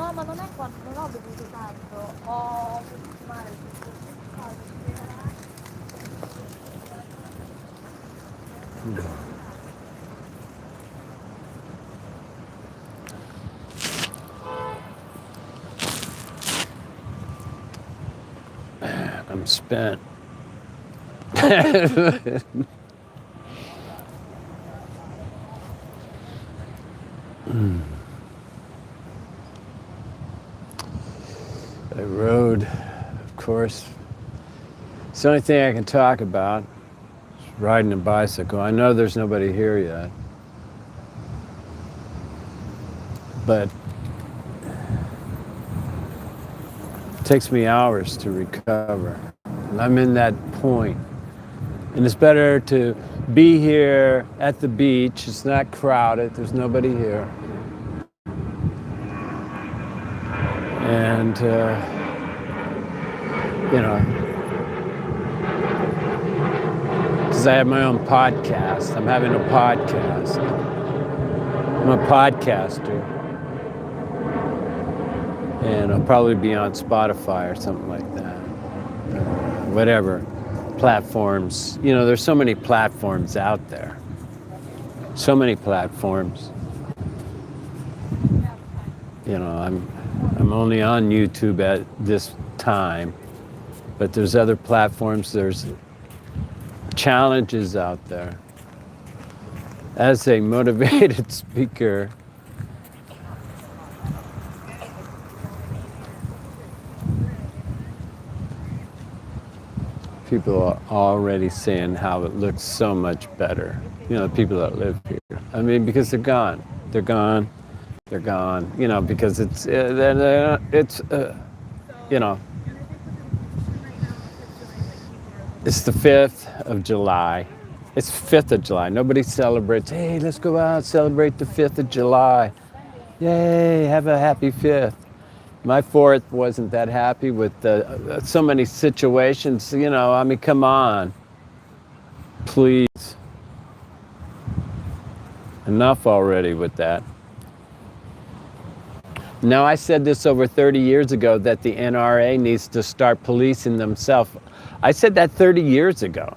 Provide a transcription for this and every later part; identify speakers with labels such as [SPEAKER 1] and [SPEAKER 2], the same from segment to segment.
[SPEAKER 1] No, ma non è quando non ho bevuto tanto, ho bevuto male.
[SPEAKER 2] I'm spent. I rode, of course. It's the only thing I can talk about is riding a bicycle. I know there's nobody here yet, but it takes me hours to recover. And I'm in that point. And it's better to be here at the beach. It's not crowded. There's nobody here. And, you know, because I have my own podcast. I'm having a podcast. I'm a podcaster. And I'll probably be on Spotify or something like that. Whatever platforms. You know, there's so many platforms out there. So many platforms. You know, I'm only on YouTube at this time, but there's other platforms. There's challenges out there. As a motivated speaker, people are already saying how it looks so much better. You know, the people that live here. I mean, because they're gone. They're gone. They're gone. You know, because it's you know, it's the 5th of July. It's 5th of July. Nobody celebrates. Hey, let's go out and celebrate the 5th of July. Yay, have a happy 5th. My 4th wasn't that happy with so many situations. You know, I mean, come on. Please. Enough already with that. Now, I said this over 30 years ago that the NRA needs to start policing themselves. I said that 30 years ago.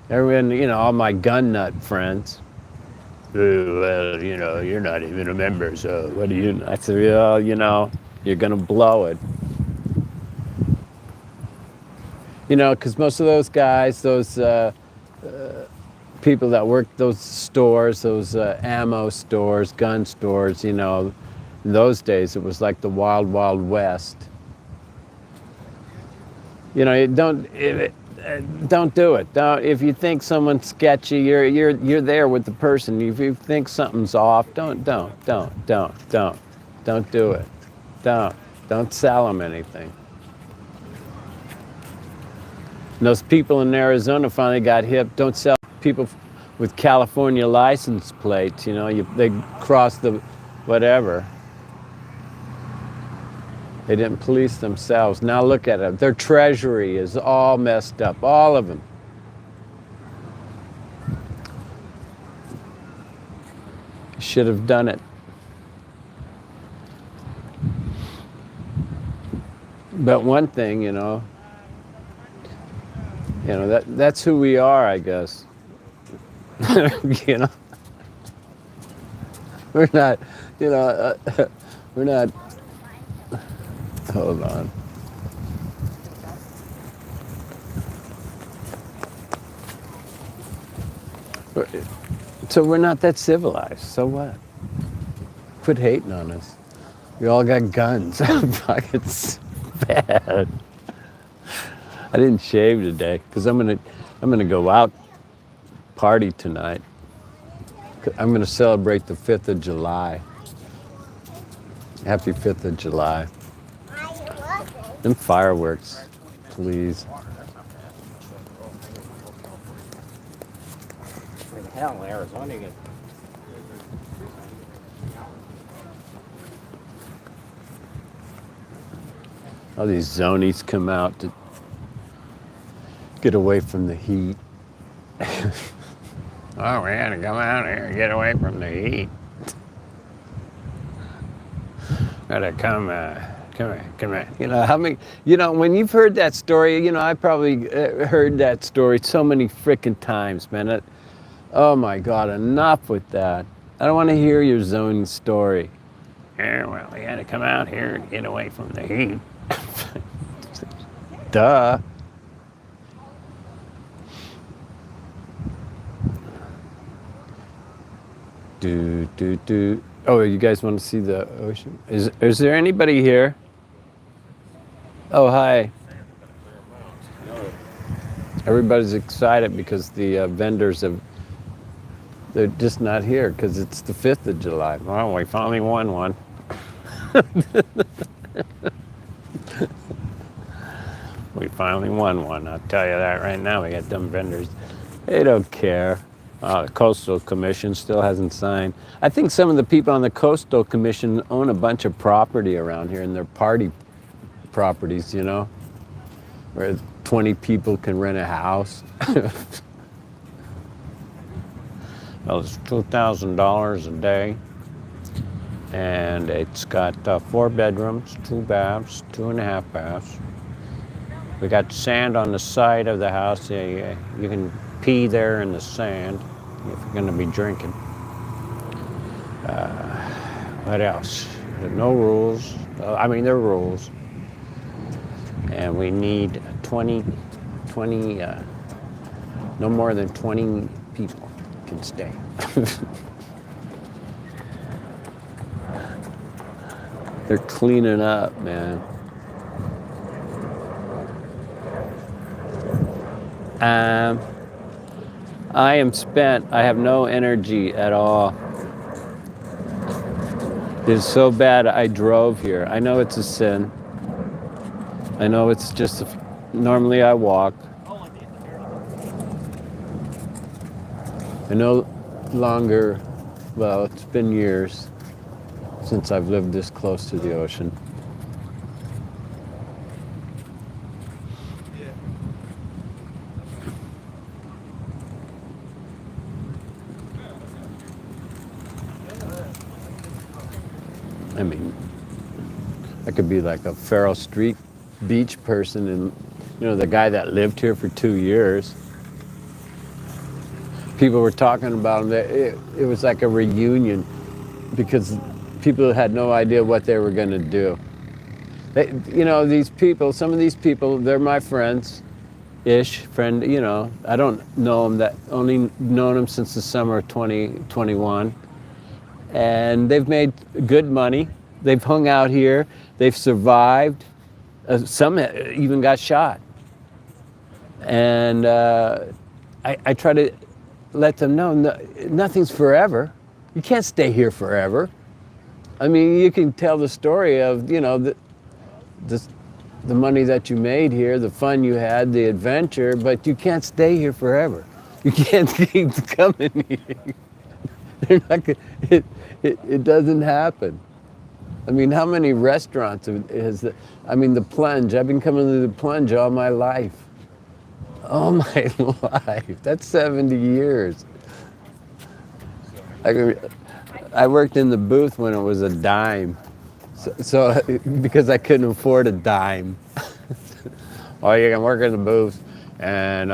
[SPEAKER 2] Everyone, you know, all my gun nut friends. Well, you know, you're not even a member, so what do you know? I said, well, you know, you're going to blow it. You know, because most of those guys, those people that work those stores, those ammo stores, gun stores, you know, in those days it was like the wild, wild west. You know, don't do it. Don't. If you think someone's sketchy, you're there with the person. If you think something's off, don't do it. Don't sell them anything. And those people in Arizona finally got hip. Don't sell people with California license plates. You know, they cross the whatever. They didn't police themselves. Now look at them. Their treasury is all messed up. All of them. Should have done it. But one thing, you know, that's who we are, I guess. You know, we're not, you know, we're not. Hold on. So we're not that civilized. So what? Quit hating on us. We all got guns. It's bad. I didn't shave today because I'm gonna go out party tonight. I'm gonna celebrate the 5th of July. Happy 5th of July. Them fireworks, please.
[SPEAKER 3] In hell, Arizona, you get.
[SPEAKER 2] All these zonies come out to get away from the heat. Oh, we had to come out here and get away from the heat. Gotta come here. You know, how many, you know, when you've heard that story, you know, I probably heard that story so many frickin' times, man. Oh my God, enough with that. I don't want to hear your zoning story. Yeah, well, we had to come out here and get away from the heat. Duh. Do. Oh, you guys want to see the ocean? Is there anybody here? Oh, hi. Everybody's excited because the vendors they're just not here because it's the 5th of July. Well, we finally won one. We finally won one. I'll tell you that right now. We got dumb vendors. They don't care. The Coastal Commission still hasn't signed. I think some of the people on the Coastal Commission own a bunch of property around here, and they're party properties, you know, where 20 people can rent a house. Well, it's $2,000 a day, and it's got 4 bedrooms, 2 baths, 2.5 baths. We got sand on the side of the house. You can pee there in the sand if you're going to be drinking. What else? No rules. I mean, there are rules. And we need 20, no more than 20 people can stay. They're cleaning up, man. I am spent. I have no energy at all. It's so bad I drove here. I know it's a sin. I know it's just, normally I walk. I no longer, well, it's been years since I've lived this close to the ocean. I mean, I could be like a Farrell Street beach person, and you know, the guy that lived here for 2 years. People were talking about him. It was like a reunion because people had no idea what they were going to do. You know, these people, some of these people, they're my friends-ish, you know. I don't know them, only known them since the summer of 2021. And they've made good money. They've hung out here. They've survived. Some even got shot. And I try to let them know nothing's forever. You can't stay here forever. I mean, you can tell the story of, you know, the money that you made here, the fun you had, the adventure, but you can't stay here forever. You can't keep coming here. They're not gonna, it doesn't happen. I mean, how many restaurants I mean, the Plunge, I've been coming to the Plunge all my life. All my life. That's 70 years. I worked in the booth when it was a dime. So because I couldn't afford a dime. Oh, you can work in the booth and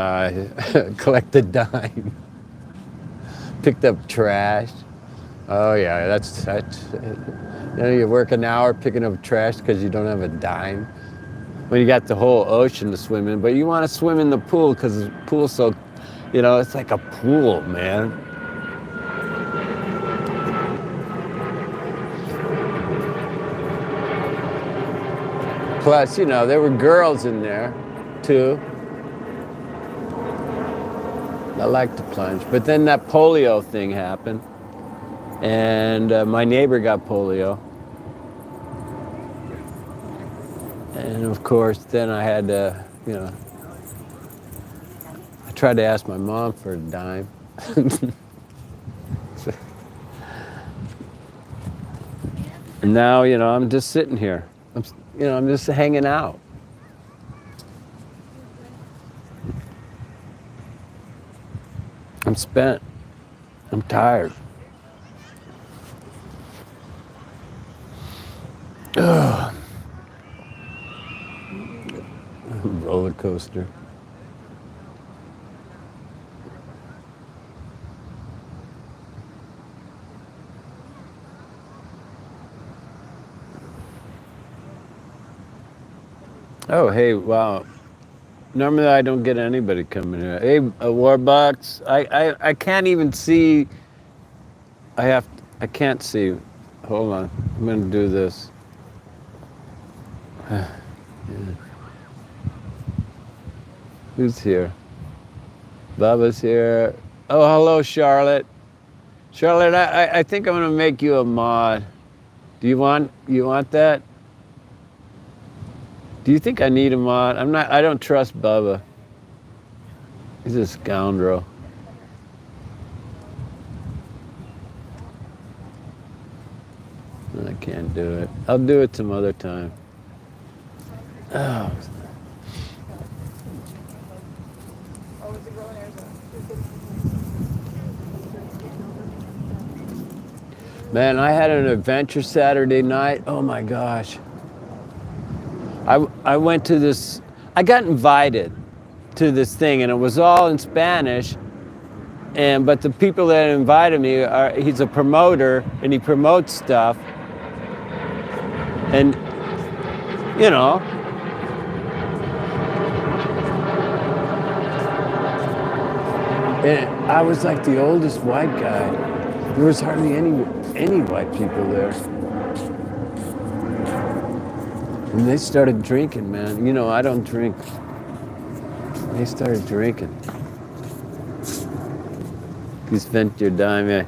[SPEAKER 2] collect a dime. Picked up trash. Oh yeah, that's you know, you work an hour picking up trash because you don't have a dime. When you got the whole ocean to swim in, but you want to swim in the pool because the pool's so, you know, it's like a pool, man. Plus, you know, there were girls in there too. I like to plunge, but then that polio thing happened, and my neighbor got polio. And of course, then I had to, you know, I tried to ask my mom for a dime. And now, you know, I'm just sitting here. I'm just hanging out. I'm spent. I'm tired. Roller coaster. Oh, hey, wow. Normally I don't get anybody coming here. Hey, Warbucks, I can't even see. I can't see. Hold on. I'm going to do this. Yeah. Who's here? Bubba's here. Oh, hello, Charlotte. Charlotte, I think I'm going to make you a mod. Do you want that? Do you think I need a mod? I don't trust Bubba. He's a scoundrel. I can't do it. I'll do it some other time. Oh.
[SPEAKER 1] Oh, was it growing Arizona?
[SPEAKER 2] Man, I had an adventure Saturday night. Oh my gosh. I went to this, I got invited to this thing and it was all in Spanish. But the people that invited me he's a promoter and he promotes stuff. And, you know, and I was like the oldest white guy. There was hardly any white people there. And they started drinking, man. You know, I don't drink. They started drinking. You spent your dime, yeah.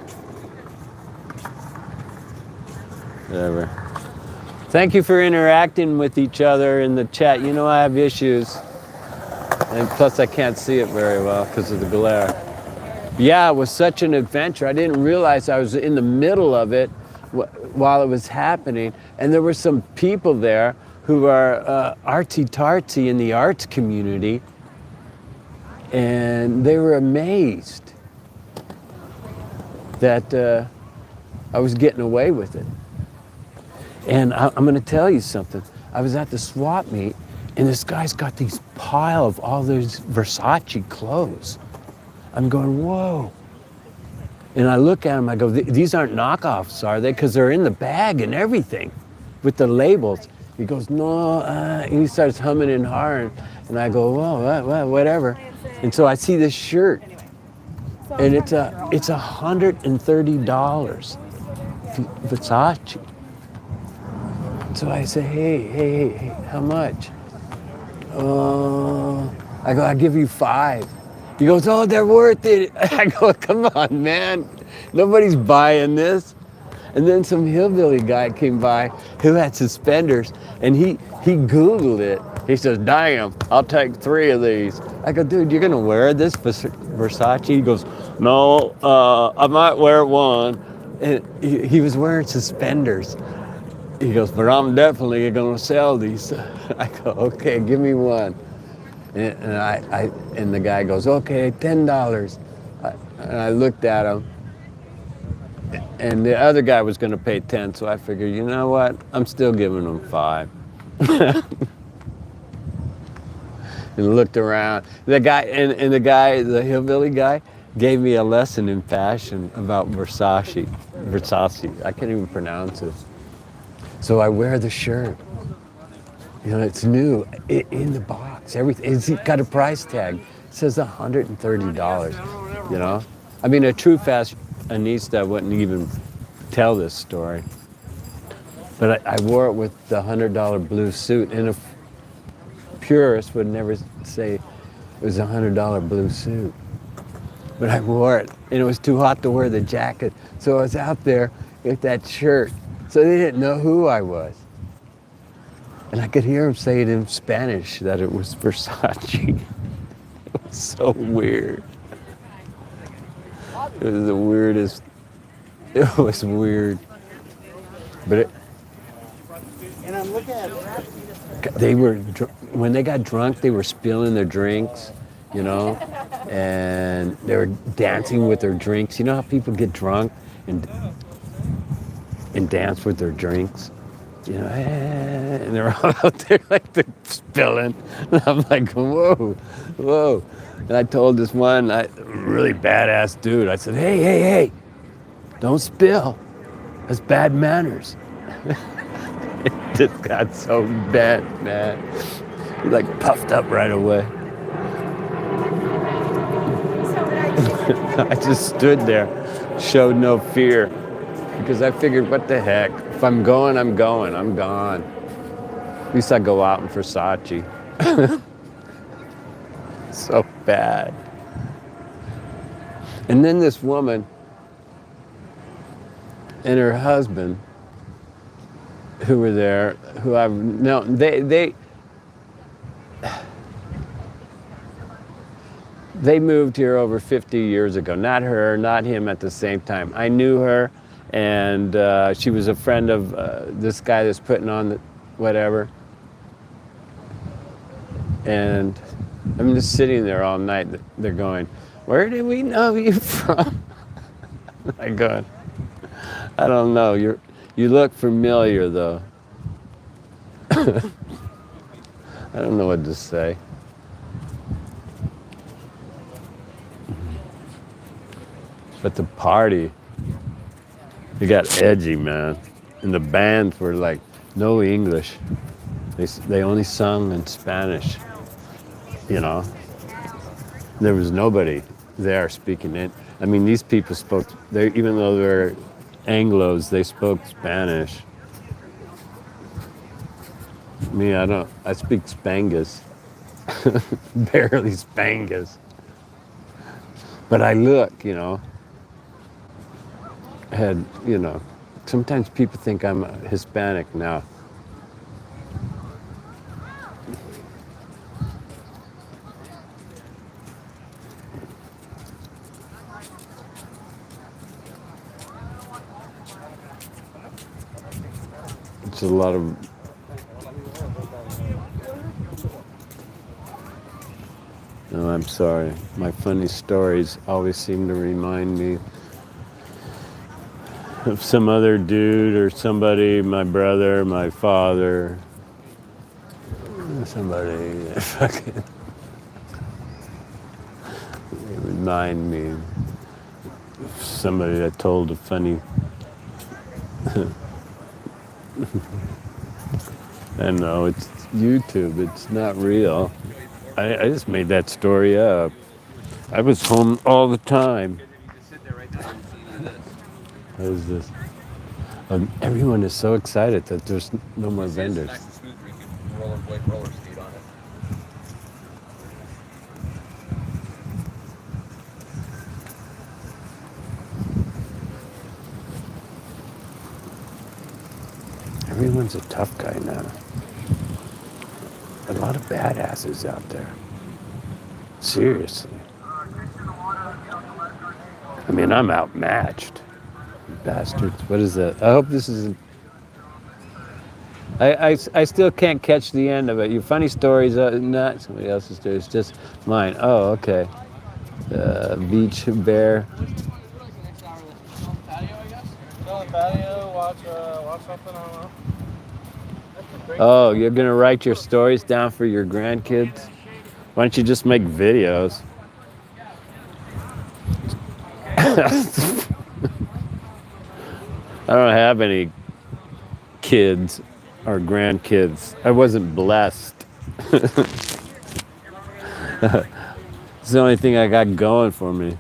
[SPEAKER 2] Whatever. Thank you for interacting with each other in the chat. You know I have issues. And plus I can't see it very well because of the glare. Yeah, it was such an adventure. I didn't realize I was in the middle of it while it was happening. And there were some people there who are artsy-tartsy in the arts community. And they were amazed that I was getting away with it. And I'm going to tell you something. I was at the swap meet, and this guy's got these pile of all those Versace clothes. I'm going, whoa. And I look at him, I go, these aren't knockoffs, are they? Because they're in the bag and everything with the labels. He goes, no, and he starts humming and hawing. And I go, well, whatever. And so I see this shirt, and it's $130, Versace. So I say, hey, how much? I go, I'll give you 5. He goes, oh, they're worth it. I go, come on, man. Nobody's buying this. And then some hillbilly guy came by who had suspenders, and he Googled it. He says, damn, I'll take 3 of these. I go, dude, you're gonna wear this Versace? He goes, no, I might wear one. And he was wearing suspenders. He goes, but I'm definitely gonna sell these. I go, okay, give me one. And the guy goes, okay, $10. And I looked at him, and the other guy was gonna pay 10, so I figured, you know what? I'm still giving him 5. And looked around. The guy, the hillbilly guy, gave me a lesson in fashion about Versace. I can't even pronounce it. So I wear the shirt. You know, it's new, in the box, everything. It's got a price tag. It says $130, you know? I mean, a true fashionista wouldn't even tell this story. But I wore it with the $100 blue suit, and a purist would never say it was a $100 blue suit. But I wore it, and it was too hot to wear the jacket, so I was out there with that shirt. So they didn't know who I was. And I could hear him say it in Spanish that it was Versace. It was so weird. It was the weirdest. It was weird. But
[SPEAKER 3] And I'm looking at
[SPEAKER 2] when they got drunk, they were spilling their drinks, you know, and they were dancing with their drinks. You know how people get drunk and dance with their drinks? you know, and they're all out there like they're spilling. And I'm like, whoa, whoa. And I told this one really badass dude, I said, hey, don't spill. That's bad manners. It just got so bad, man. He like puffed up right away. I just stood there, showed no fear, because I figured, what the heck? If I'm going, I'm going. I'm gone. At least I go out in Versace. So bad. And then this woman and her husband, who were there, who I've known, they moved here over 50 years ago. Not her, not him at the same time. I knew her, and she was a friend of this guy that's putting on the whatever. And I'm just sitting there all night. They're going, where did we know you from? I go, I don't know. You look familiar, though. I don't know what to say. But the party, it got edgy, man. And the bands were like, no English. They only sung in Spanish, you know. There was nobody there speaking it. I mean, these people spoke, even though they're Anglos, they spoke Spanish. Me, I speak Spanglish. Barely Spanglish. But I look, you know. Had, you know, sometimes people think I'm Hispanic now. It's a lot of... No, I'm sorry. My funny stories always seem to remind me of some other dude or somebody, my brother, my father, somebody fucking remind me of somebody that told a funny I know, it's YouTube, it's not real. I just made that story up. I was home all the time. What is this? Everyone is so excited that there's no more vendors.
[SPEAKER 4] Nice and smooth where you can roller skate on it.
[SPEAKER 2] Everyone's a tough guy now. A lot of badasses out there. Seriously. I mean, I'm outmatched. Bastards. What is that? I hope this isn't... I still can't catch the end of it. Your funny stories are not somebody else's stories, just mine. Oh, okay. Beach bear. Oh, you're gonna write your stories down for your grandkids? Why don't you just make videos? I don't have any kids or grandkids. I wasn't blessed. It's the only thing I got going for me.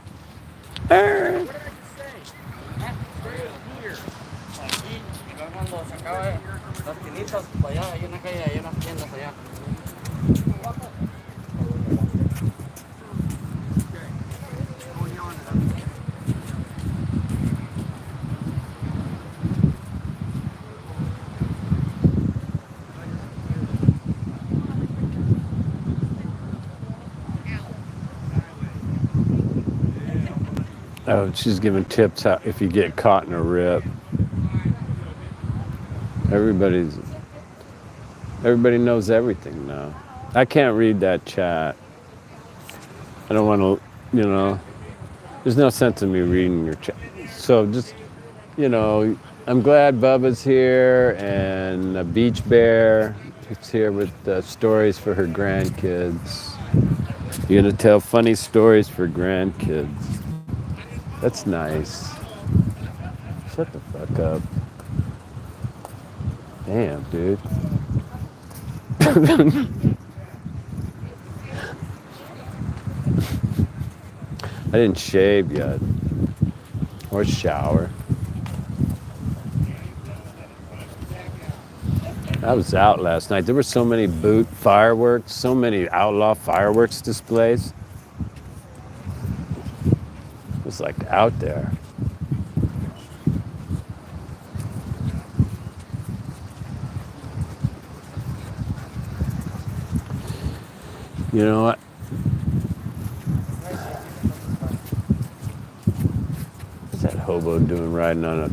[SPEAKER 2] Oh, she's giving tips how, if you get caught in a rip. Everybody knows everything now. I can't read that chat. I don't want to, you know, there's no sense in me reading your chat. So just, you know, I'm glad Bubba's here and a beach bear. It's here with stories for her grandkids. You're gonna tell funny stories for grandkids. That's nice. Shut the fuck up. Damn, dude. I didn't shave yet or shower. I was out last night. There were so many boot fireworks, so many outlaw fireworks displays. It was like out there. You know what? What's that hobo doing riding on a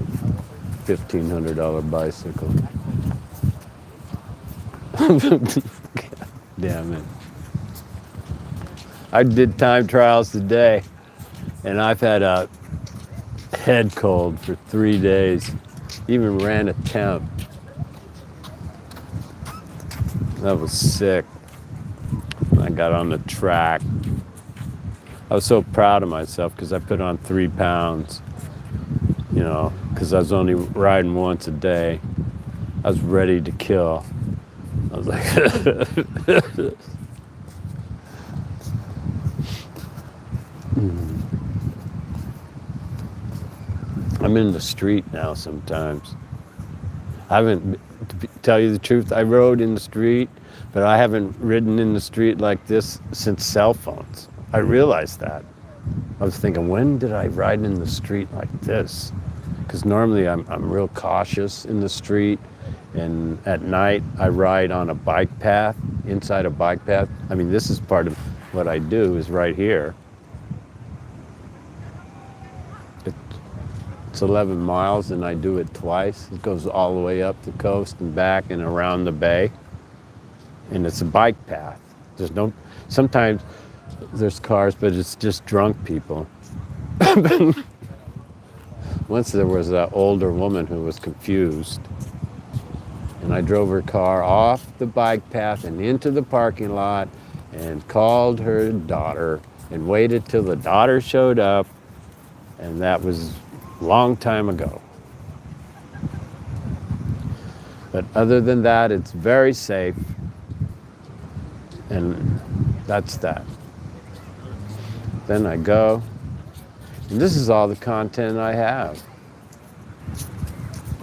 [SPEAKER 2] $1,500 bicycle? Damn it. I did time trials today, and I've had a head cold for 3 days. Even ran a temp. That was sick. I got on the track. I was so proud of myself because I put on 3 pounds, you know, because I was only riding once a day. I was ready to kill. I was like, I'm in the street now sometimes. I haven't, to tell you the truth, I rode in the street, but I haven't ridden in the street like this since cell phones. I realized that. I was thinking, when did I ride in the street like this? Because normally I'm real cautious in the street, and at night I ride on a bike path, inside a bike path. I mean, this is part of what I do is right here. It's 11 miles and I do it twice. It goes all the way up the coast and back and around the bay. And it's a bike path. Sometimes there's cars, but it's just drunk people. Once there was an older woman who was confused, and I drove her car off the bike path and into the parking lot and called her daughter and waited till the daughter showed up, and that was a long time ago. But other than that, it's very safe, and that's that. Then I go, and this is all the content I have.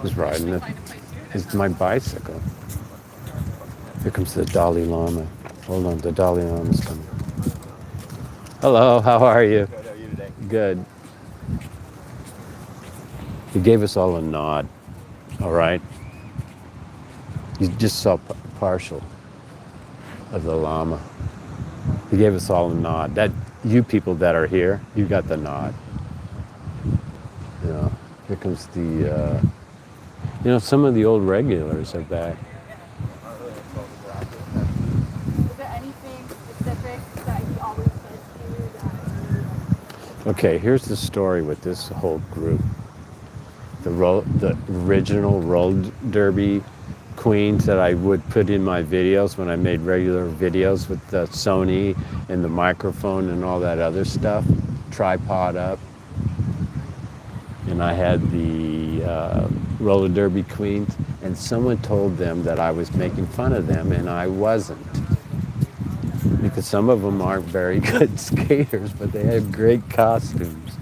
[SPEAKER 2] Just riding it. It's my bicycle. Here comes the Dalai Lama. Hold on, the Dalai Lama's coming. Hello, how are you?
[SPEAKER 4] Good, how are you today?
[SPEAKER 2] Good. He gave us all a nod, all right? You just saw partial of the Lama. He gave us all a nod. That you people that are here, you got the nod. You know, here comes the, some of the old regulars are back.
[SPEAKER 1] Is there anything specific that he always says to you that
[SPEAKER 2] Okay, here's the story with this whole group. The original roller derby queens that I would put in my videos when I made regular videos with the Sony and the microphone and all that other stuff, tripod up. And I had the roller derby queens, and someone told them that I was making fun of them, and I wasn't. Because some of them aren't very good skaters, but they have great costumes.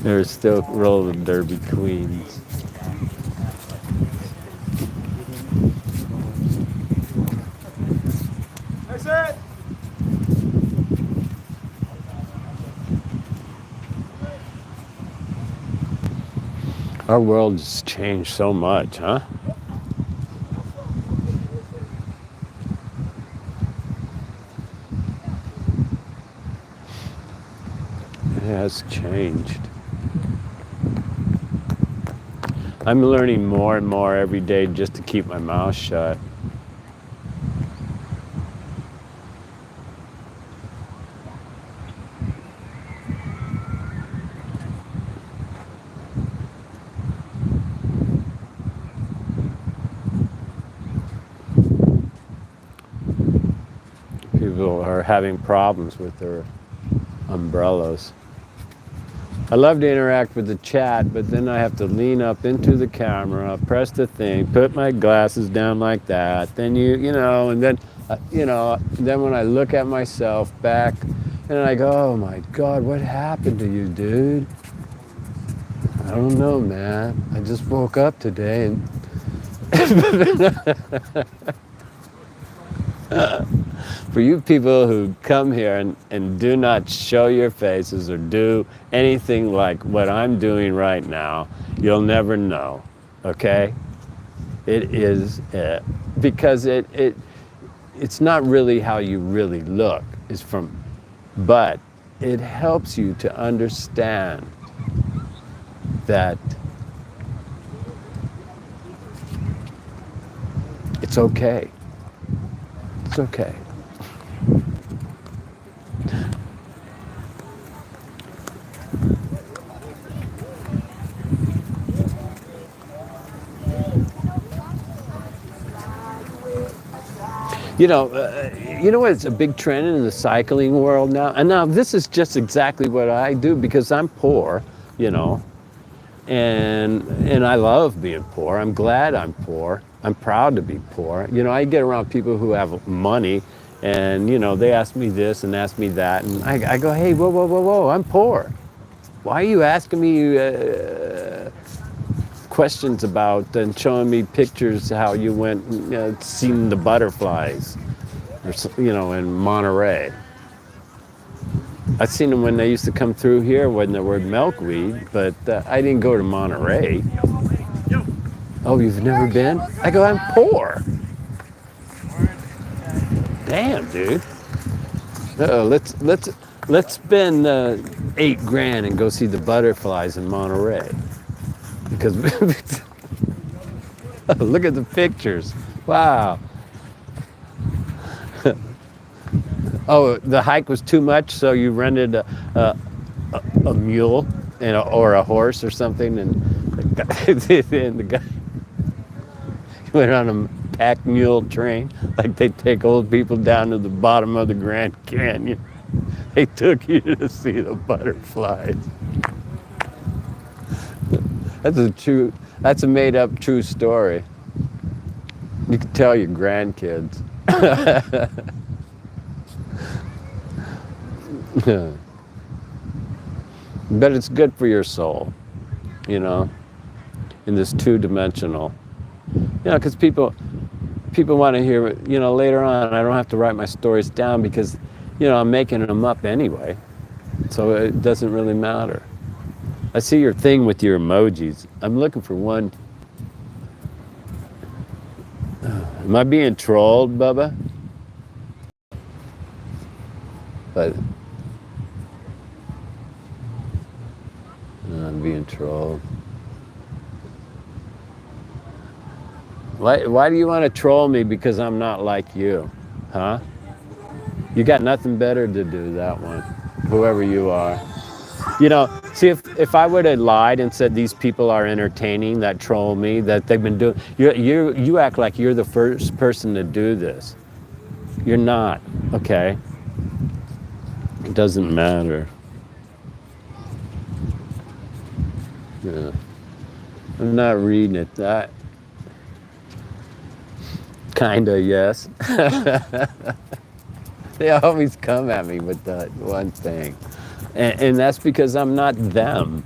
[SPEAKER 2] They're still roller derby queens.
[SPEAKER 3] That's it.
[SPEAKER 2] Our world has changed so much, huh? It has changed. I'm learning more and more every day just to keep my mouth shut. having problems with their umbrellas. I love to interact with the chat, but then I have to lean up into the camera, press the thing, put my glasses down like that. Then and then, then when I look at myself back, and I go, oh my God, what happened to you, dude? I don't know, man. I just woke up today and for you people who come here and do not show your faces or do anything like what I'm doing right now, you'll never know, okay? It is, because it's not really how you really look, but it helps you to understand that it's okay. It's okay. You know what's a big trend in the cycling world now? And now this is just exactly what I do because I'm poor, and I love being poor. I'm glad I'm poor. I'm proud to be poor. I get around people who have money and, they ask me this and ask me that. And I go, hey, whoa, whoa, whoa, whoa, I'm poor. Why are you asking me questions about and showing me pictures how you went and seen the butterflies, or, in Monterey? I've seen them when they used to come through here when there were milkweed, but I didn't go to Monterey. Oh, you've never been? I go, I'm poor. Damn, dude. Let's spend $8,000 and go see the butterflies in Monterey. Because look at the pictures. Wow. Oh, the hike was too much, so you rented a mule or a horse or something, and the guy went on a pack mule train, like they take old people down to the bottom of the Grand Canyon. They took you to see the butterflies. That's a made-up true story. You can tell your grandkids. But it's good for your soul, in this two-dimensional. Because people want to hear, later on, I don't have to write my stories down because, I'm making them up anyway. So it doesn't really matter. I see your thing with your emojis. I'm looking for one. Am I being trolled, Bubba? But I'm being trolled. Why do you want to troll me because I'm not like you? Huh? You got nothing better to do, that one. Whoever you are. See, if I would have lied and said these people are entertaining that troll me, that they've been doing, you act like you're the first person to do this. You're not, okay? It doesn't matter. Yeah. I'm not reading it. Kinda, yes. They always come at me with that one thing. And that's because I'm not them.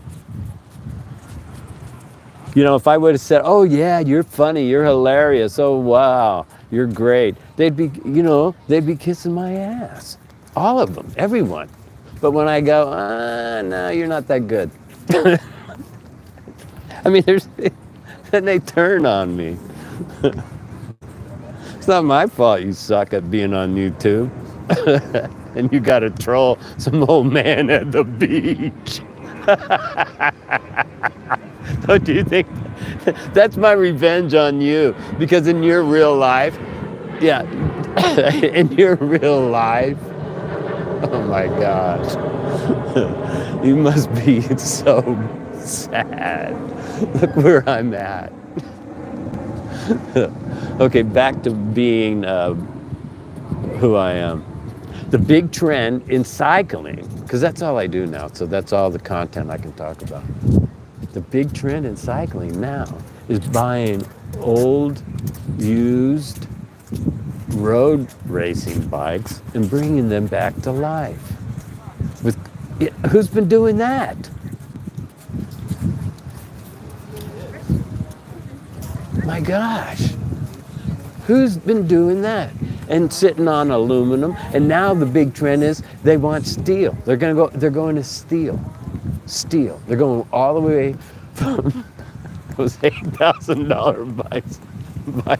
[SPEAKER 2] If I would have said, oh yeah, you're funny, you're hilarious, oh wow, you're great, they'd be kissing my ass. All of them, everyone. But when I go, no, you're not that good. I mean, then they turn on me. It's not my fault you suck at being on YouTube. And you got to troll some old man at the beach. Don't you think? That's my revenge on you. Because in your real life, in your real life, oh my gosh, you must be so sad. Look where I'm at. Okay, back to being who I am. The big trend in cycling, because that's all I do now, so that's all the content I can talk about. The big trend in cycling now is buying old, used road racing bikes and bringing them back to life. Who's been doing that? My gosh. Who's been doing that? And sitting on aluminum. And now the big trend is they want steel. They're going to steel. Steel. They're going all the way from those $8,000 bikes by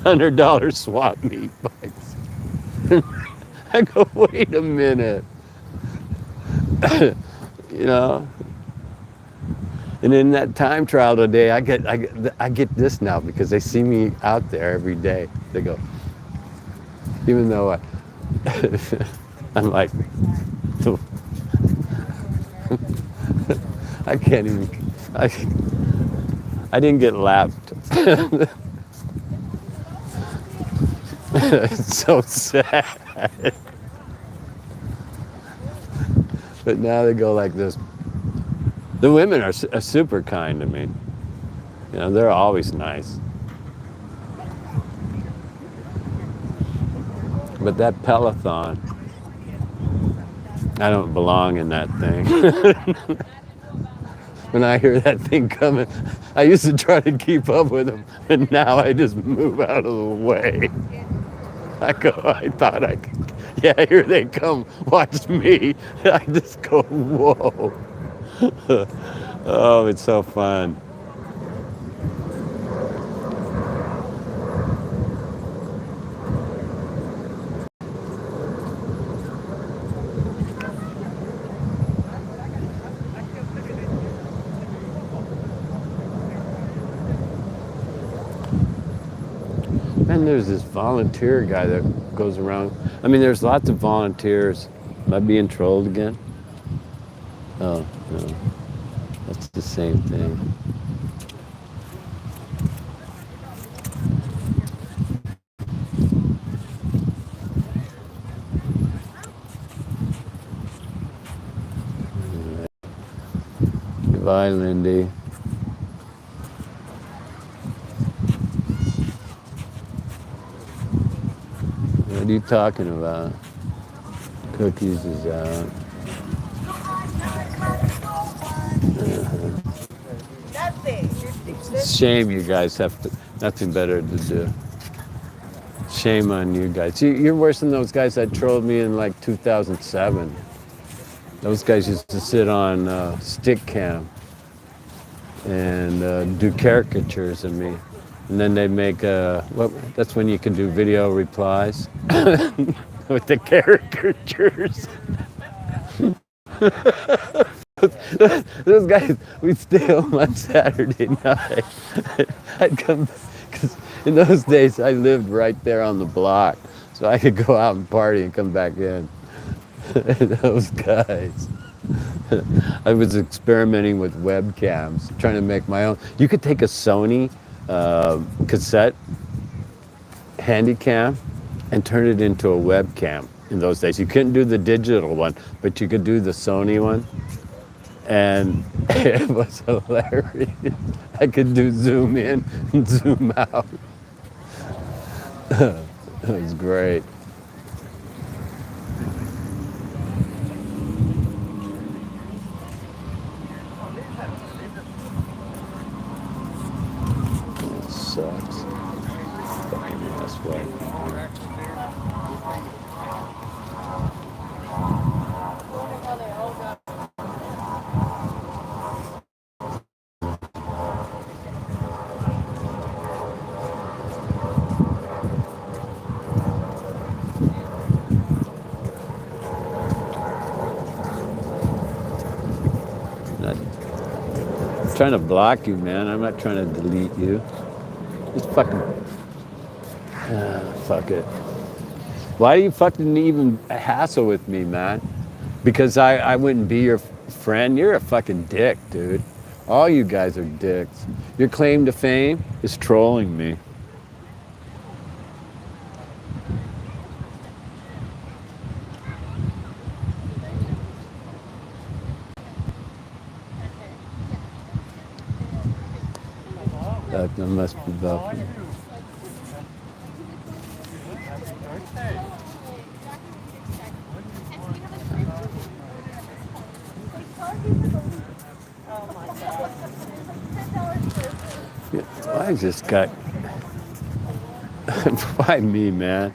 [SPEAKER 2] $100 swap meet bikes. I go, wait a minute. You know. And in that time trial today, I get this now because they see me out there every day. They go, even though I'm like, I can't even, I didn't get lapped. It's so sad. But now they go like this. The women are super kind to me. You know, they're always nice. But that Peloton, I don't belong in that thing. When I hear that thing coming, I used to try to keep up with them, and now I just move out of the way. I thought I could, yeah, here they come, watch me. I just go, whoa. Oh, it's so fun. And there's this volunteer guy that goes around. I mean, there's lots of volunteers. Am I being trolled again? Oh, no. That's the same thing. Goodbye, Lindy. What are you talking about? Cookies is out. It's a shame you guys have nothing better to do. Shame on you guys. You're worse than those guys that trolled me in like 2007. Those guys used to sit on stick cam and do caricatures of me. And then they'd make, that's when you can do video replies with the caricatures. Those guys, we'd stay home on Saturday night. I'd come, because in those days I lived right there on the block. So I could go out and party and come back in. Those guys. I was experimenting with webcams, trying to make my own. You could take a Sony cassette handycam and turn it into a webcam in those days. You couldn't do the digital one, but you could do the Sony one. And it was hilarious. I could do zoom in and zoom out. It was great. It sucks. Fucking asswipe. I'm trying to block you, man. I'm not trying to delete you. Just fucking... fuck it. Why do you fucking even hassle with me, man? Because I wouldn't be your friend? You're a fucking dick, dude. All you guys are dicks. Your claim to fame is trolling me. That must be Bubba. Why is this guy? Why me, man?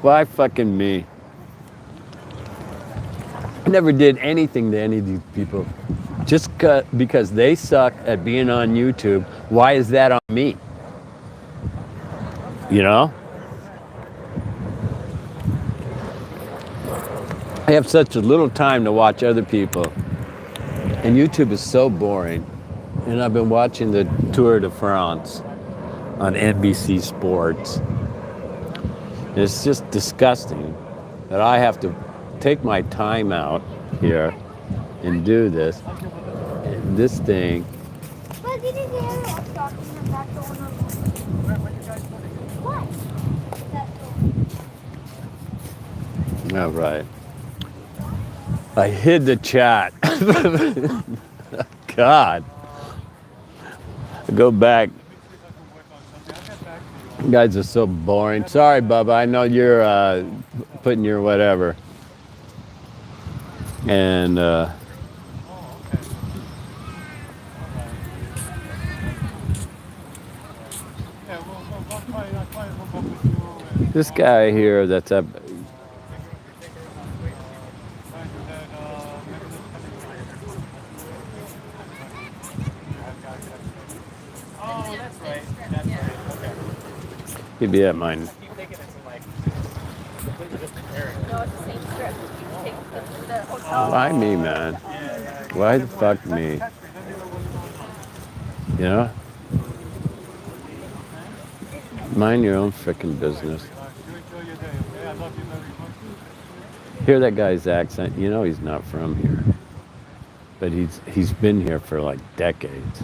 [SPEAKER 2] Why fucking me? I never did anything to any of these people. Just because they suck at being on YouTube, why is that on me? You know? I have such a little time to watch other people. And YouTube is so boring. And I've been watching the Tour de France on NBC Sports. And it's just disgusting that I have to take my time out here and do this. This thing. All right. I hid the chat. God. Go back. You guys are so boring. Sorry, Bubba. I know you're putting your whatever. And this guy here that's up. He'd be at mine.
[SPEAKER 1] No, it's the same script. You take the hotel.
[SPEAKER 2] Why me, man? Why the fuck me? You know? Mind your own frickin' business. Hear that guy's accent? You know he's not from here. But he's been here for like decades.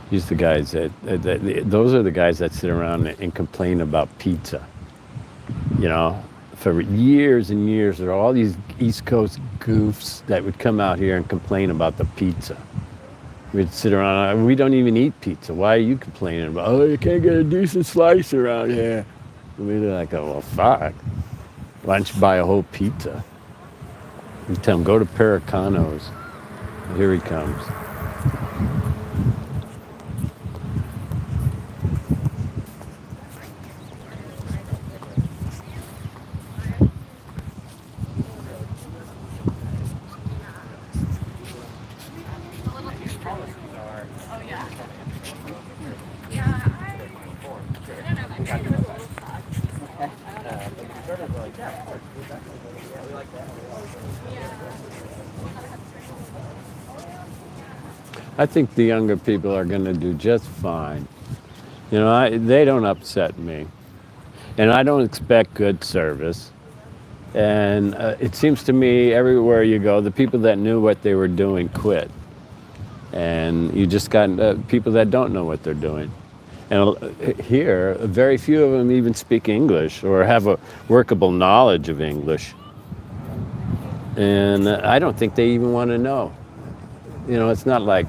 [SPEAKER 2] He's the guys those are the guys that sit around and complain about pizza. You know, for years and years, there are all these East Coast goofs that would come out here and complain about the pizza. We'd sit around, we don't even eat pizza. Why are you complaining about, oh, you can't get a decent slice around here? And we'd be like, oh, well, fuck. Why don't you buy a whole pizza? You tell him, go to Pericano's. Here he comes. I think the younger people are going to do just fine. You know, they don't upset me. And I don't expect good service. And it seems to me everywhere you go, the people that knew what they were doing quit. And you just got people that don't know what they're doing. And here, very few of them even speak English or have a workable knowledge of English. And I don't think they even want to know. You know, it's not like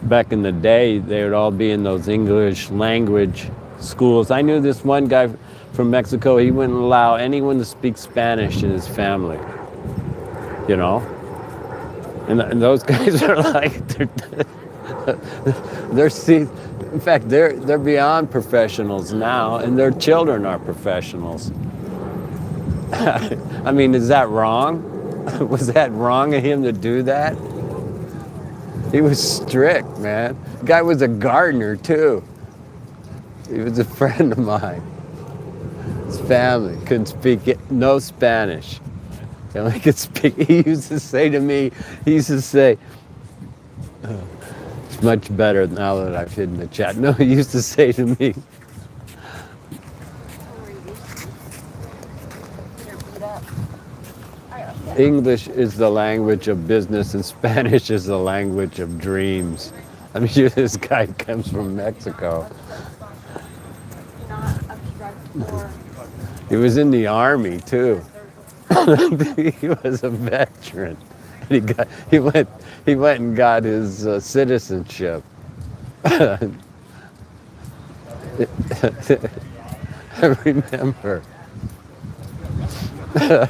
[SPEAKER 2] back in the day, they would all be in those English language schools. I knew this one guy from Mexico, he wouldn't allow anyone to speak Spanish in his family, you know? And those guys are like, in fact, they're beyond professionals now, and their children are professionals. I mean, is that wrong? Was that wrong of him to do that? He was strict, man. The guy was a gardener, too. He was a friend of mine. His family couldn't speak no Spanish. He only could speak. He used to say to me, it's much better now that I've hidden the chat. No, he used to say to me, English is the language of business and Spanish is the language of dreams. I mean, this guy comes from Mexico. He was in the army, too. He was a veteran. He went and got his citizenship. I remember.
[SPEAKER 1] Yeah,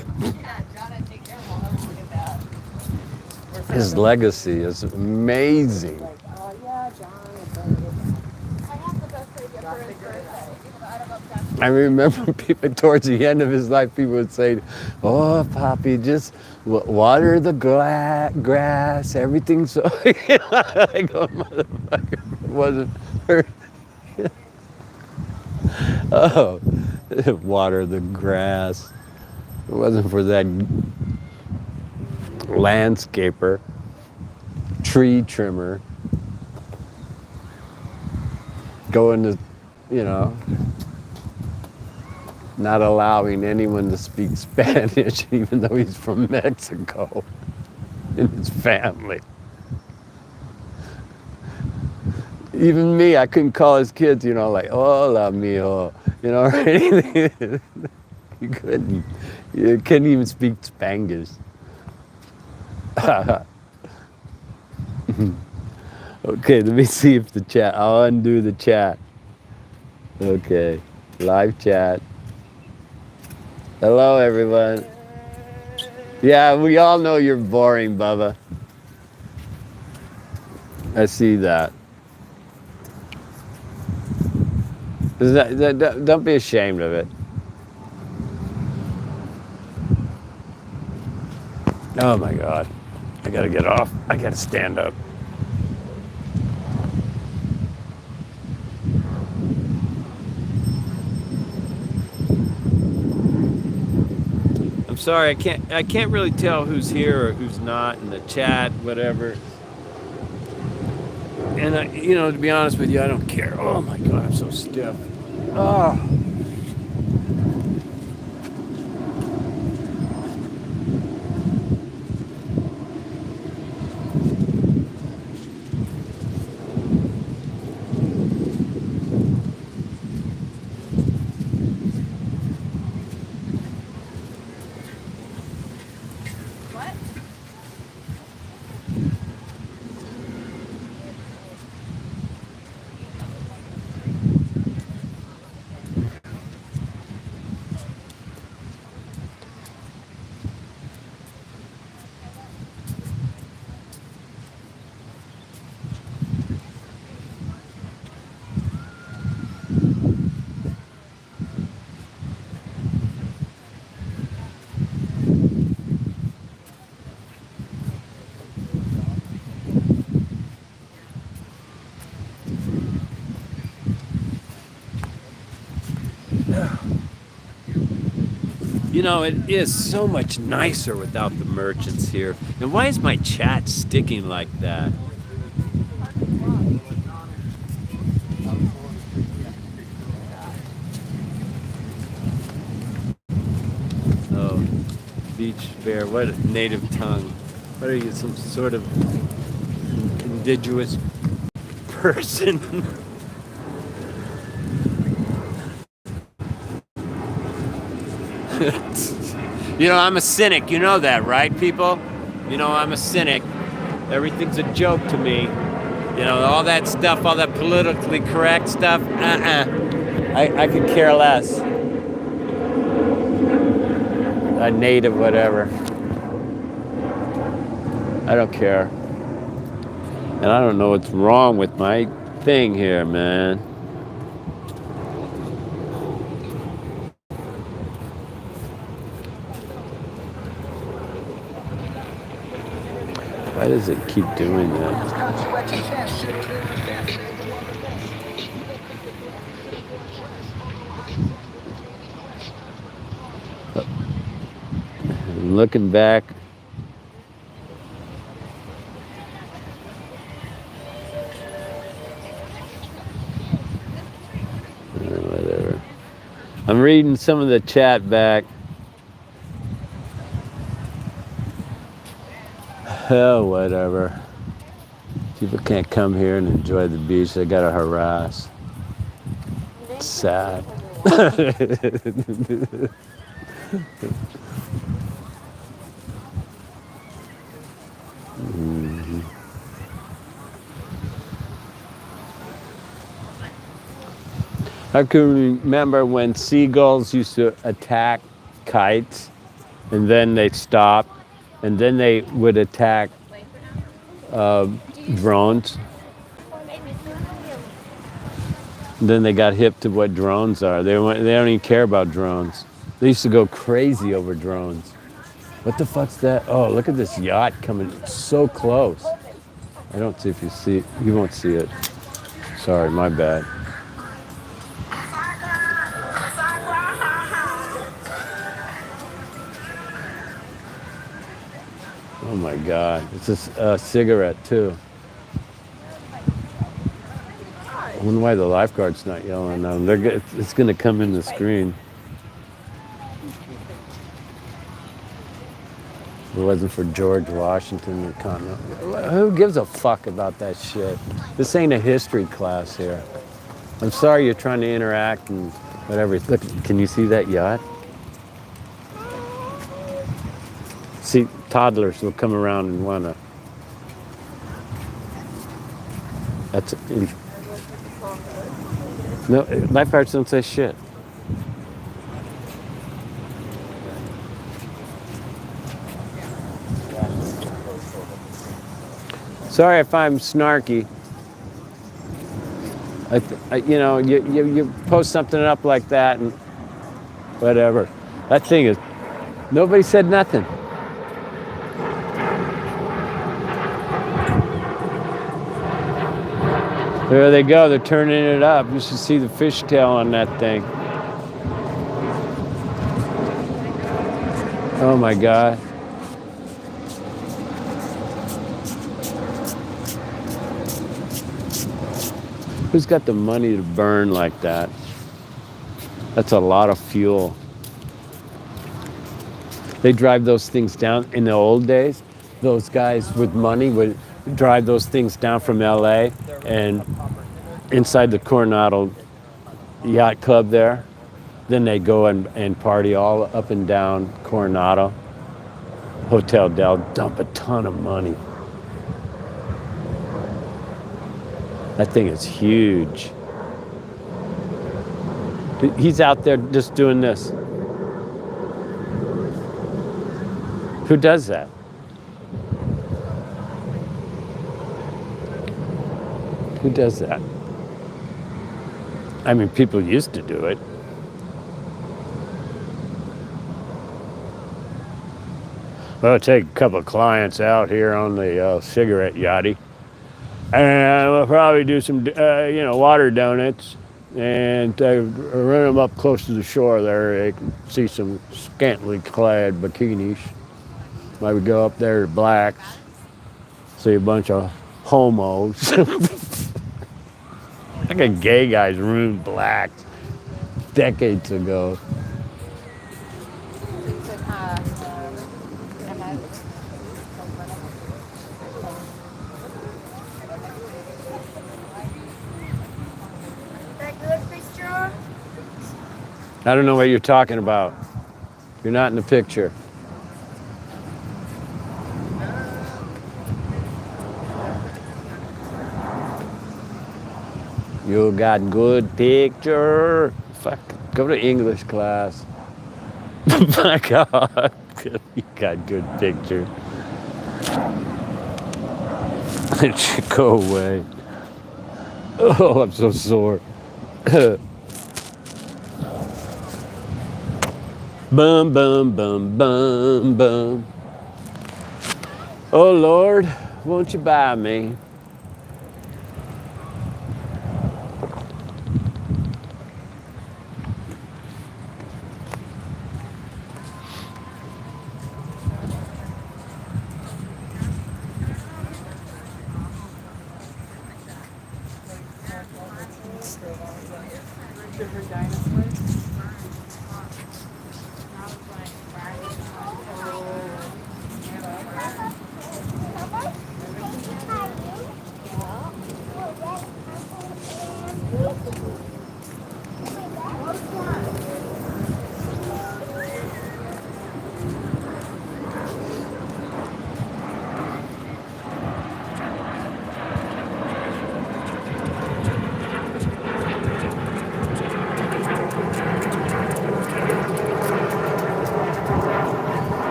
[SPEAKER 1] John had to take care of all those. Look at that.
[SPEAKER 2] His legacy is amazing.
[SPEAKER 3] Like, oh yeah, John.
[SPEAKER 1] I have the best idea for his birthday. I don't know if that's
[SPEAKER 2] I remember people towards the end of his life, people would say, "Oh, Poppy, just water the grass. Everything's so." I go, motherfucker, it wasn't. Oh, water the grass. It wasn't for that landscaper, tree trimmer, going to, you know, not allowing anyone to speak Spanish, even though he's from Mexico, in his family. Even me, I couldn't call his kids, you know, like, hola, mijo, you know, or anything. You couldn't. You couldn't even speak Spanglish. Okay, let me see if the chat, I'll undo the chat. Okay, live chat. Hello, everyone. Yeah, we all know you're boring, Bubba. I see that. Don't be ashamed of it. Oh my God. I gotta get off. I gotta stand up. I'm sorry, I can't really tell who's here or who's not in the chat, whatever. And you know, to be honest with you, I don't care. Oh my God, I'm so stiff. Oh.
[SPEAKER 1] what?
[SPEAKER 2] You know, it is so much nicer without the merchants here. And why is my chat sticking like that? Oh, beach bear, what a native tongue. What are you, some sort of indigenous person? You know, I'm a cynic. You know that, right, people? You know, I'm a cynic. Everything's a joke to me. You know, all that stuff, all that politically correct stuff, I could care less. A native, whatever. I don't care. And I don't know what's wrong with my thing here, man. Why does it keep doing that? Looking back, whatever. I'm reading some of the chat back. Oh, whatever. People can't come here and enjoy the beach. They gotta harass. It's sad. I can remember when seagulls used to attack kites, and then they'd stop, and then they would attack drones. And then they got hip to what drones are. They don't even care about drones. They used to go crazy over drones. What the fuck's that? Oh, look at this yacht coming so close. I don't see if you see it. You won't see it. Sorry, my bad. Oh my God, it's a cigarette too. I wonder why the lifeguard's not yelling at them. It's going to come in the screen. If it wasn't for George Washington, the Continental. Who gives a fuck about that shit? This ain't a history class here. I'm sorry you're trying to interact and whatever. Look, can you see that yacht? See, toddlers will come around and wanna. That's no lifeguards don't say shit. Sorry if I'm snarky. You post something up like that and whatever. That thing is. Nobody said nothing. There they go. They're turning it up. You should see the fishtail on that thing. Oh my God. Who's got the money to burn like that? That's a lot of fuel. They drive those things down. In the old days, those guys with money would drive those things down from LA and inside the Coronado Yacht Club there. Then they go and party all up and down Coronado. Hotel Del, dump a ton of money. That thing is huge. He's out there just doing this. Who does that? Who does that? I mean, people used to do it. Well, I'll take a couple of clients out here on the cigarette yachty. And we'll probably do some, water donuts and run them up close to the shore there. They can see some scantily clad bikinis. Maybe go up there to Blacks, see a bunch of homos. Like a gay guys ruined Blacks decades ago. I don't know what you're talking about. You're not in the picture. You got good picture. Fuck, go to English class. My God, you got good picture. It should go away. Oh, I'm so sore. Bum, bum, bum, bum, bum. Oh, Lord, won't you buy me?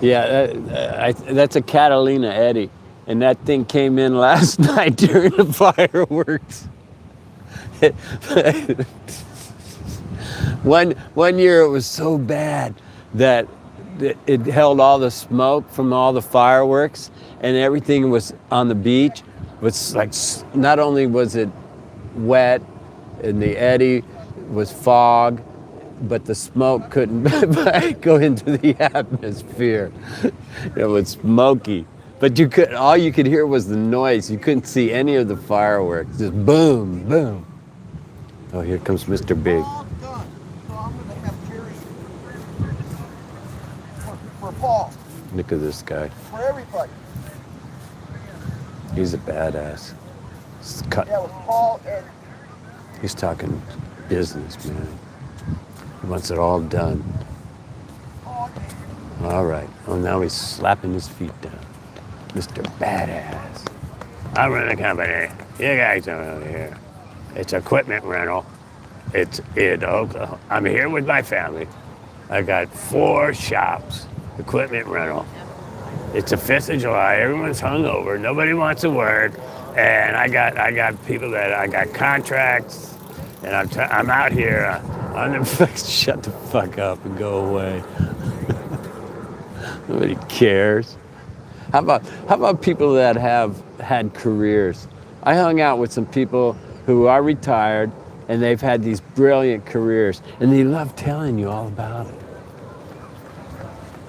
[SPEAKER 2] Yeah, that's a Catalina Eddy, and that thing came in last night during the fireworks. One year it was so bad that it held all the smoke from all the fireworks, and everything was on the beach. Was like, not only was it wet, and the eddy was fog, but the smoke couldn't go into the atmosphere. It was smoky. But all you could hear was the noise. You couldn't see any of the fireworks. Just boom, boom. Oh, here comes Mr. Big.
[SPEAKER 3] All done. So I'm gonna have Jerry for Paul,
[SPEAKER 2] Look at this guy.
[SPEAKER 3] for everybody.
[SPEAKER 2] He's a badass.
[SPEAKER 3] Yeah, with Paul and
[SPEAKER 2] He's talking business, man. He wants it all done.
[SPEAKER 3] Paul.
[SPEAKER 2] All right. Oh, now he's slapping his feet down. Mr. Badass. I run a company. You guys don't know here. It's equipment rental. It's in Oklahoma. I'm here with my family. I got 4 shops. Equipment rental. It's the 5th of July. Everyone's hungover. Nobody wants to work. And I got people that I got contracts. And I'm out here. Shut the fuck up and go away. Nobody cares. How about people that have had careers? I hung out with some people who are retired and they've had these brilliant careers and they love telling you all about it.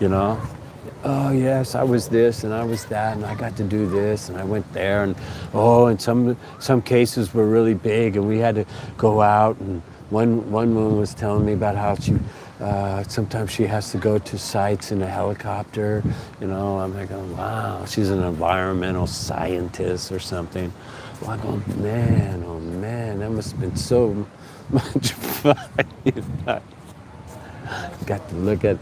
[SPEAKER 2] You know? Oh yes, I was this and I was that and I got to do this and I went there and and some cases were really big and we had to go out, and one woman was telling me about how she sometimes she has to go to sites in a helicopter. You know, I'm like, oh wow, she's an environmental scientist or something. Well, I go, man, that must have been so much fun. You know? Got to look at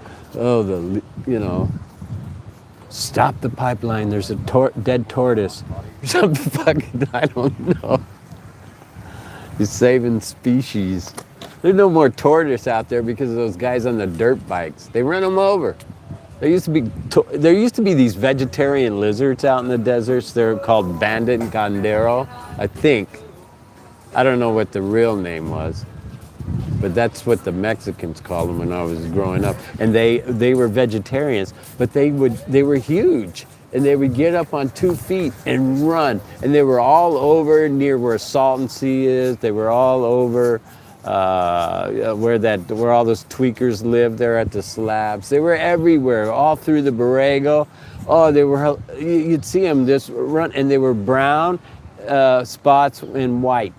[SPEAKER 2] stop the pipeline. There's a dead tortoise. Or something fucking, I don't know. You're saving species. There's no more tortoise out there because of those guys on the dirt bikes. They run them over. There used to be these vegetarian lizards out in the deserts. They're called bandit gandero, I think. I don't know what the real name was, but that's what the Mexicans called them when I was growing up. And they were vegetarians, but they were huge. And they would get up on 2 feet and run. And they were all over near where Salton Sea is. They were all over where all those tweakers live there at the slabs. They were everywhere, all through the Borrego. Oh, you'd see them just run, and they were brown spots and white.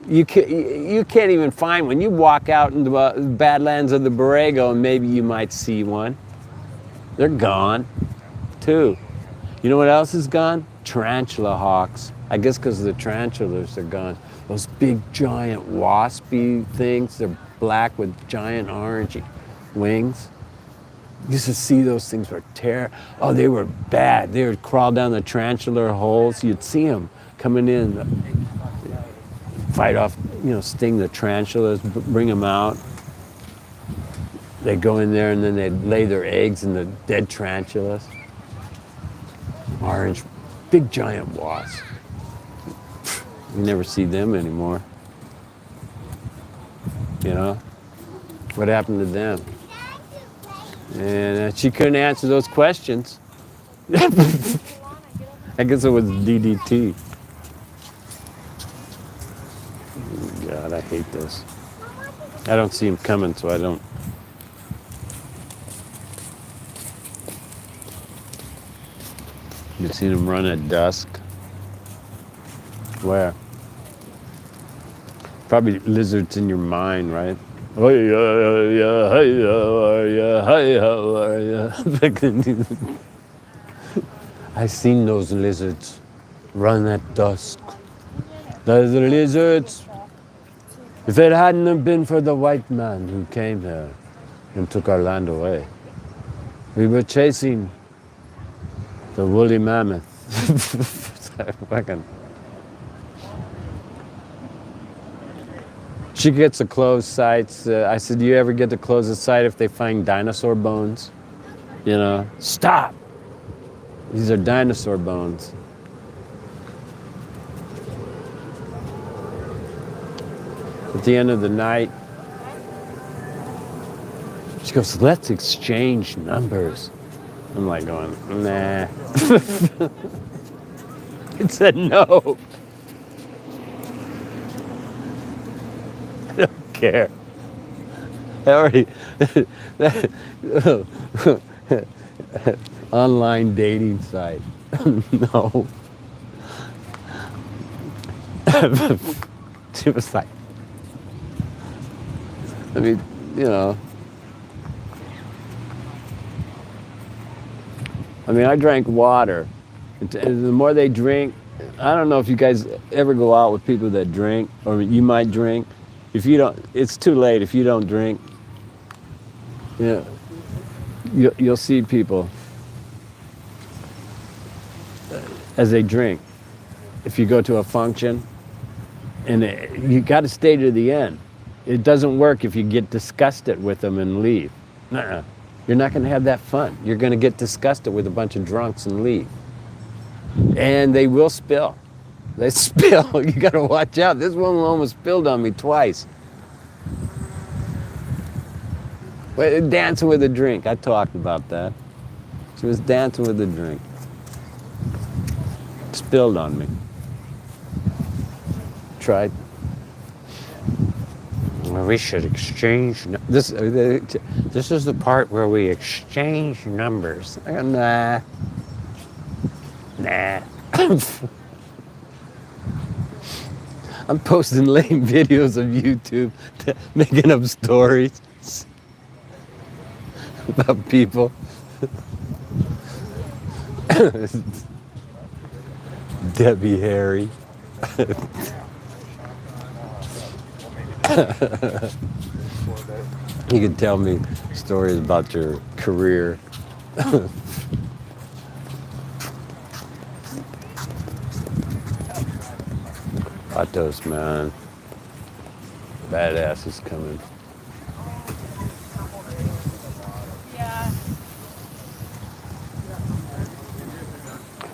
[SPEAKER 2] You can't even find one. You walk out in the Badlands of the Borrego and maybe you might see one. They're gone, too. You know what else is gone? Tarantula hawks. I guess because the tarantulas are gone. Those big, giant, waspy things, they're black with giant orangey wings. You used to see those things were Oh, they were bad. They would crawl down the tarantula holes. You'd see them coming in, fight off, sting the tarantulas, bring them out. They'd go in there and then they'd lay their eggs in the dead tarantulas. Orange, big, giant wasps. You never see them anymore. You know? What happened to them? And she couldn't answer those questions. I guess it was DDT. God, I hate this. I don't see him coming, so I don't. You seen him run at dusk? Where? Probably lizards in your mind, right? Hey, hey, how are ya? Hey, how are ya? I seen those lizards run at dusk. Those lizards. If it hadn't have been for the white man who came here and took our land away, we were chasing the woolly mammoth. Fucking. She gets to close sites. I said, do you ever get to close a site if they find dinosaur bones? You know, stop. These are dinosaur bones. At the end of the night, she goes, let's exchange numbers. I'm like going, nah. It said no. I don't care. I already, online dating site. No. She was like, I mean, you know. I mean, I drank water. And the more they drink, I don't know if you guys ever go out with people that drink, or you might drink. If you don't, it's too late. If you don't drink, you know, you'll see people as they drink. If you go to a function, and you got to stay to the end. It doesn't work if you get disgusted with them and leave. Nuh-uh. You're not going to have that fun. You're going to get disgusted with a bunch of drunks and leave. And they will spill. They spill. You got to watch out. This woman almost spilled on me twice. But dancing with a drink. I talked about that. She was dancing with a drink. Spilled on me. Tried. Well, we should exchange. This is the part where we exchange numbers. I go, nah. I'm posting lame videos of YouTube, making up stories about people. Debbie Harry. You can tell me stories about your career. Vatos, man. Badass is coming.
[SPEAKER 1] Yeah.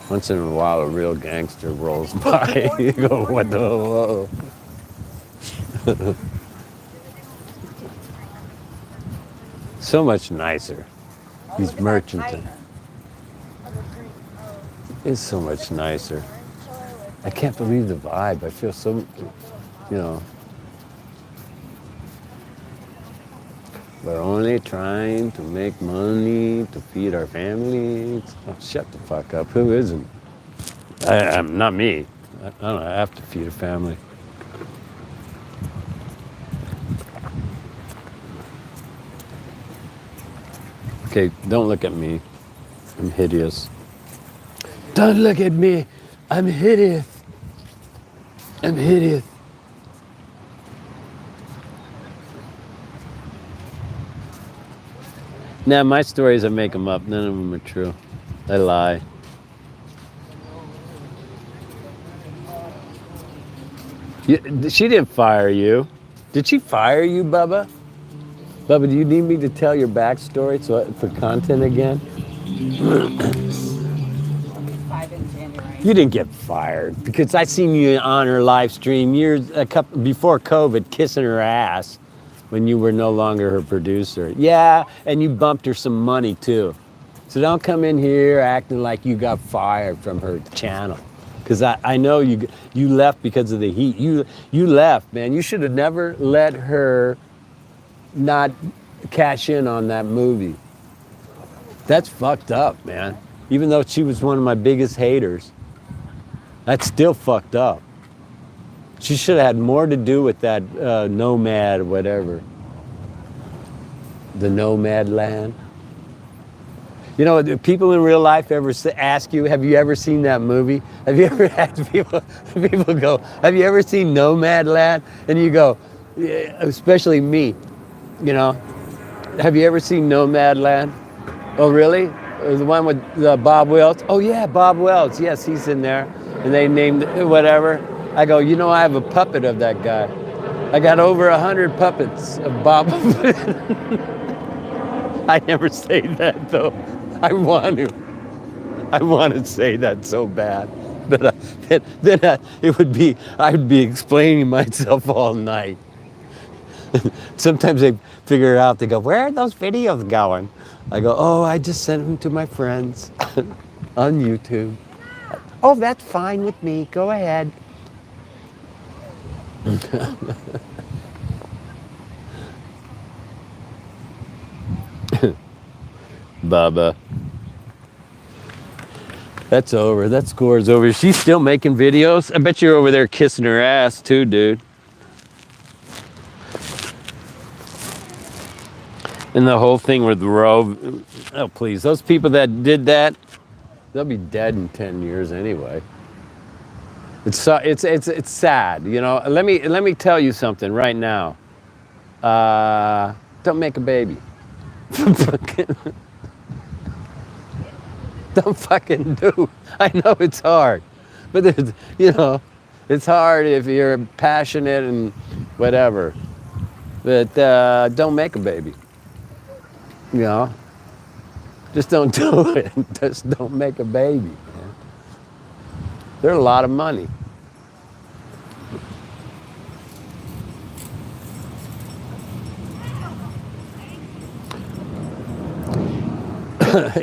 [SPEAKER 2] Once in a while, a real gangster rolls by. You go, what the whoa? So much nicer. These merchants. It's so much nicer. I can't believe the vibe. I feel so, you know. We're only trying to make money to feed our families. Oh, shut the fuck up. Who isn't? I'm not me. I don't have to feed a family. Okay, don't look at me. I'm hideous. Don't look at me. I'm hideous. I'm hideous. Now, my stories, I make them up. None of them are true. I lie. She didn't fire you. Did she fire you, Bubba? Bubba, do you need me to tell your backstory for content again?
[SPEAKER 1] 5 in January.
[SPEAKER 2] You didn't get fired because I seen you on her live stream a couple before COVID, kissing her ass when you were no longer her producer. Yeah, and you bumped her some money too. So don't come in here acting like you got fired from her channel. Because I know you left because of the heat. You left, man. You should have never let her not cash in on that movie. That's fucked up, man. Even though she was one of my biggest haters, that's still fucked up. She should have had more to do with that nomad or whatever. The nomad land. You know, do people in real life ever ask you, have you ever seen that movie? Have you ever had people go, have you ever seen Nomadland? And you go, yeah, especially me, you know, have you ever seen Nomadland? Oh, really? The one with Bob Wells? Oh, yeah, Bob Wells. Yes, he's in there. And they named whatever. I go, you know, I have a puppet of that guy. I got over 100 puppets of Bob. I never say that, though. I want to say that so bad, but I'd be explaining myself all night. Sometimes they figure it out. They go, "Where are those videos going?" I go, "Oh, I just sent them to my friends on YouTube." Oh, that's fine with me. Go ahead. Bubba. That's over. That score's over. She's still making videos. I bet you're over there kissing her ass too, dude. And the whole thing with Roe. Oh, please. Those people that did that, they'll be dead in 10 years anyway. It's sad, you know. Let me tell you something right now. Don't make a baby. Don't fucking do. I know it's hard, but there's, you know, it's hard if you're passionate and whatever. But don't make a baby. You know, just don't do it. Just don't make a baby. Man. They're a lot of money.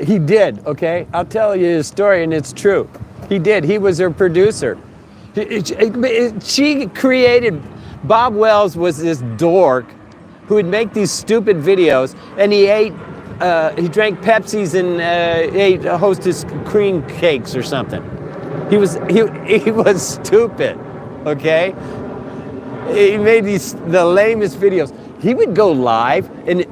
[SPEAKER 2] He did, okay? I'll tell you his story, and it's true. He did. He was her producer. She created, Bob Wells was this dork who would make these stupid videos, and he drank Pepsis and ate Hostess cream cakes or something. He was stupid, okay? He made the lamest videos. He would go live, and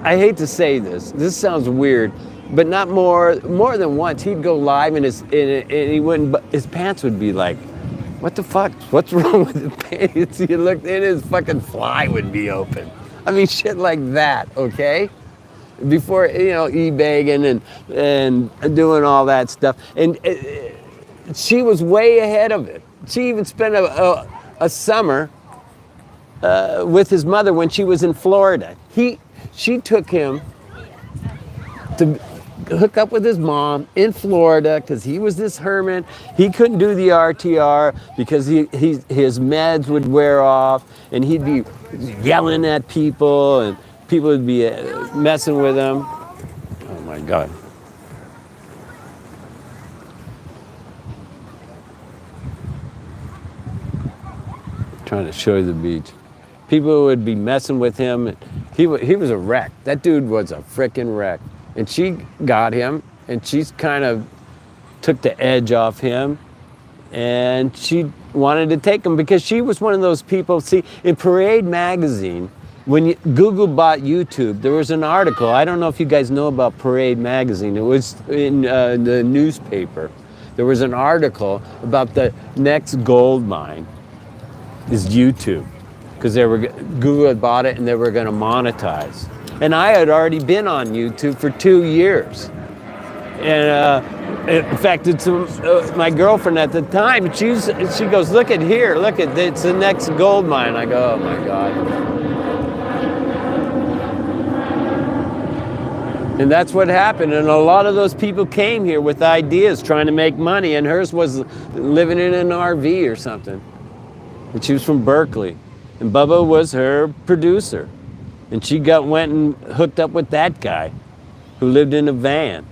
[SPEAKER 2] I hate to say this. This sounds weird, but not more than once. He'd go live, and he wouldn't. His pants would be like, "What the fuck? What's wrong with the pants?" You looked, and his fucking fly would be open. I mean, shit like that. Okay, before, you know, e-bagging and doing all that stuff, and she was way ahead of it. She even spent a summer with his mother when she was in Florida. She took him to hook up with his mom in Florida because he was this hermit. He couldn't do the RTR because his meds would wear off, and he'd be yelling at people, and people would be messing with him. Oh my God. Trying to show you the beach. People would be messing with him. He was a wreck. That dude was a frickin' wreck. And she got him, and she's kind of took the edge off him, and she wanted to take him because she was one of those people. See, in Parade magazine, when Google bought YouTube, there was an article. I don't know if you guys know about Parade magazine. It was in the newspaper. There was an article about the next gold mine is YouTube, because Google had bought it and they were going to monetize. And I had already been on YouTube for 2 years. And in fact, it's my girlfriend at the time. She goes, "Look at here, look at it's the next gold mine." I go, "Oh my God." And that's what happened. And a lot of those people came here with ideas, trying to make money. And hers was living in an RV or something. And she was from Berkeley. And Bubba was her producer. And she went and hooked up with that guy who lived in a van.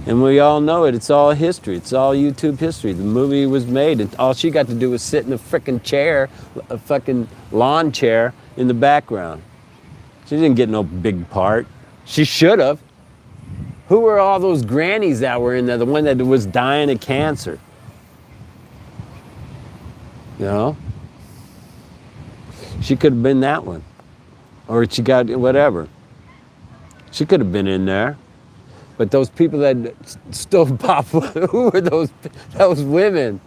[SPEAKER 2] And we all know it. It's all history. It's all YouTube history. The movie was made, and all she got to do was sit in a frickin' chair, a fucking lawn chair in the background. She didn't get no big part. She should have. Who were all those grannies that were in there? The one that was dying of cancer. You know? She could have been that one. Or she got whatever. She could have been in there. But those people that stove pop, who were those women?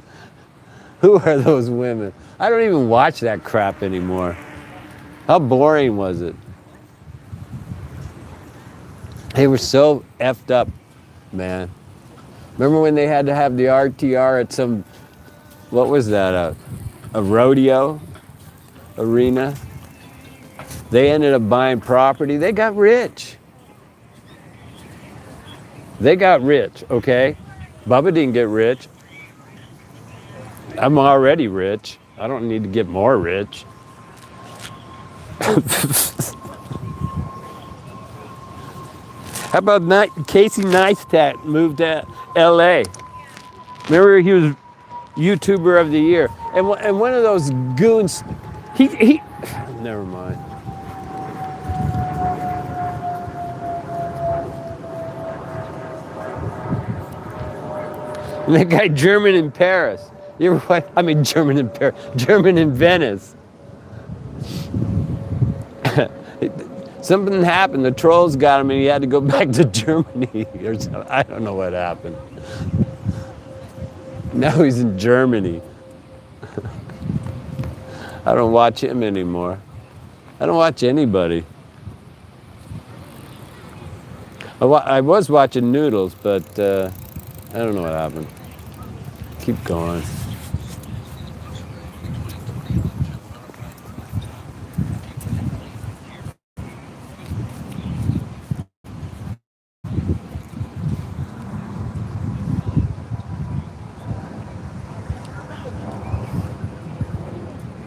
[SPEAKER 2] Who are those women? I don't even watch that crap anymore. How boring was it? They were so effed up, man. Remember when they had to have the RTR at some, what was that, a rodeo arena? They ended up buying property. They got rich. They got rich, okay? Bubba didn't get rich. I'm already rich. I don't need to get more rich. How about Casey Neistat moved to L.A.? Remember he was YouTuber of the year, and one of those goons. He. Never mind. And that guy German in Paris. You ever watch? I mean German in Paris. German in Venice. Something happened. The trolls got him, and he had to go back to Germany or something. I don't know what happened. Now he's in Germany. I don't watch him anymore. I don't watch anybody. I was watching Noodles, but I don't know what happened. Keep going.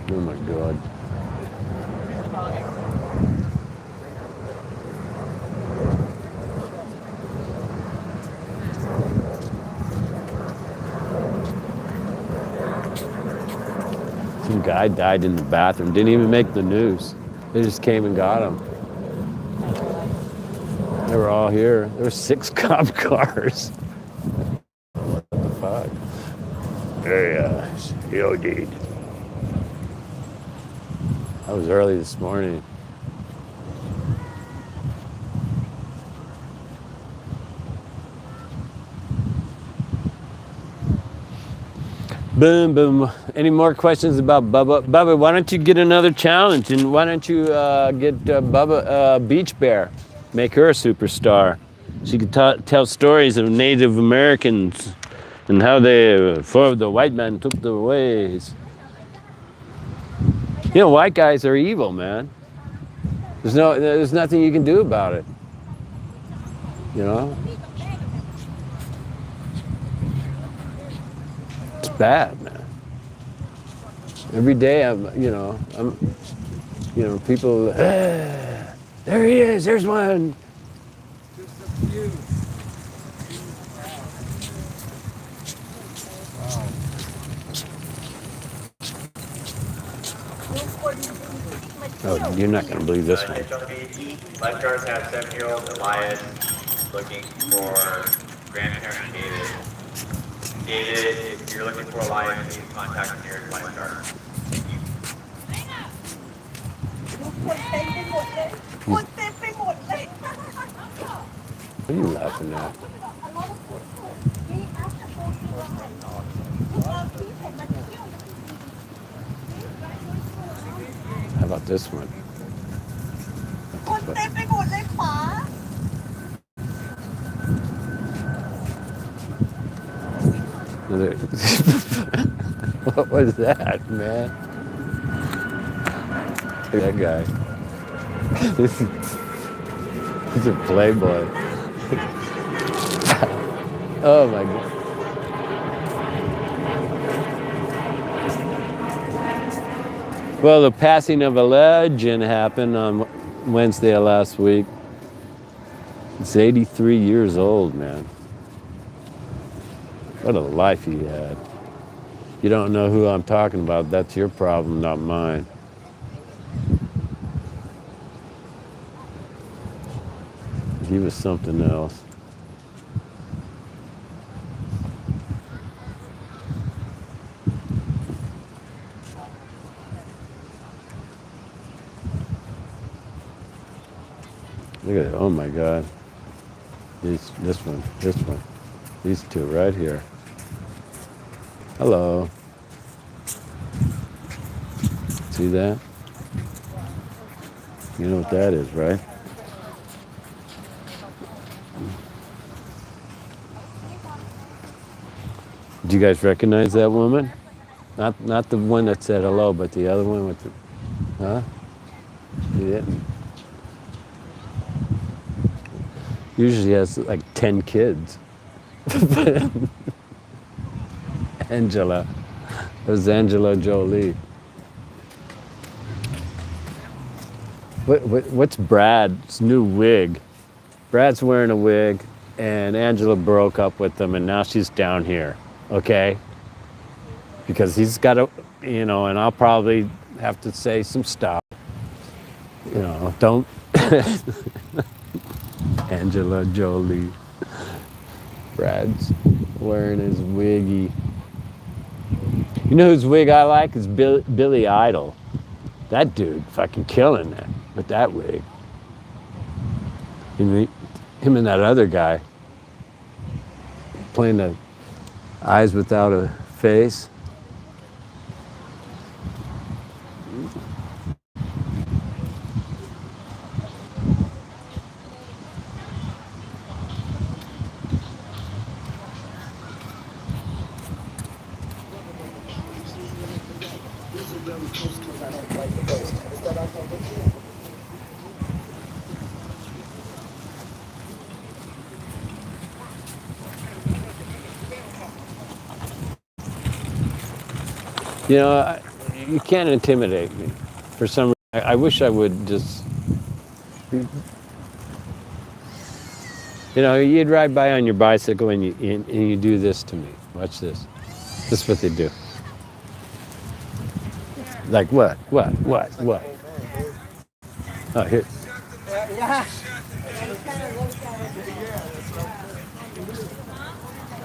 [SPEAKER 2] Oh my God. Some guy died in the bathroom. Didn't even make the news. They just came and got him. They were all here. There were 6 cop cars. What the fuck? There he OD'd. That was early this morning. Boom, boom. Any more questions about Bubba? Bubba, why don't you get another challenge? And why don't you get Bubba Beach Bear? Make her a superstar. She could tell stories of Native Americans and how before the white man took their ways. You know, white guys are evil, man. There's nothing you can do about it. You know? It's bad, man. Every day people, there he is, there's one. Oh, you're not going to believe this one.
[SPEAKER 5] Lifeguards have 7-year-old Elias looking for grandparent David. David, if you're looking for Elias, please contact the nearest lifeguard.
[SPEAKER 2] What are you laughing at? How about this one? What was that, man? That guy. He's a playboy. Oh my God. Well, the passing of a legend happened on Wednesday of last week. He's 83 years old, man. What a life he had. You don't know who I'm talking about. That's your problem, not mine. He was something else. Look at it. Oh my God. This one. These two right here. Hello. See that? You know what that is, right? Do you guys recognize that woman? Not the one that said hello, but the other one with the, huh? You didn't? Usually has like 10 kids. Angela. It was Angela Jolie. What's Brad's new wig? Brad's wearing a wig, and Angela broke up with him, and now she's down here, okay? Because he's got a, and I'll probably have to say some stuff. Don't. Angela Jolie. Brad's wearing his wiggy. You know whose wig I like is Billy Idol. That dude fucking killing it with that wig. Him and that other guy playing the eyes without a face. You can't intimidate me. For some reason, I wish I would just. You'd ride by on your bicycle and you do this to me. Watch this. This is what they do. Like what? What? Oh, here.
[SPEAKER 3] Yeah.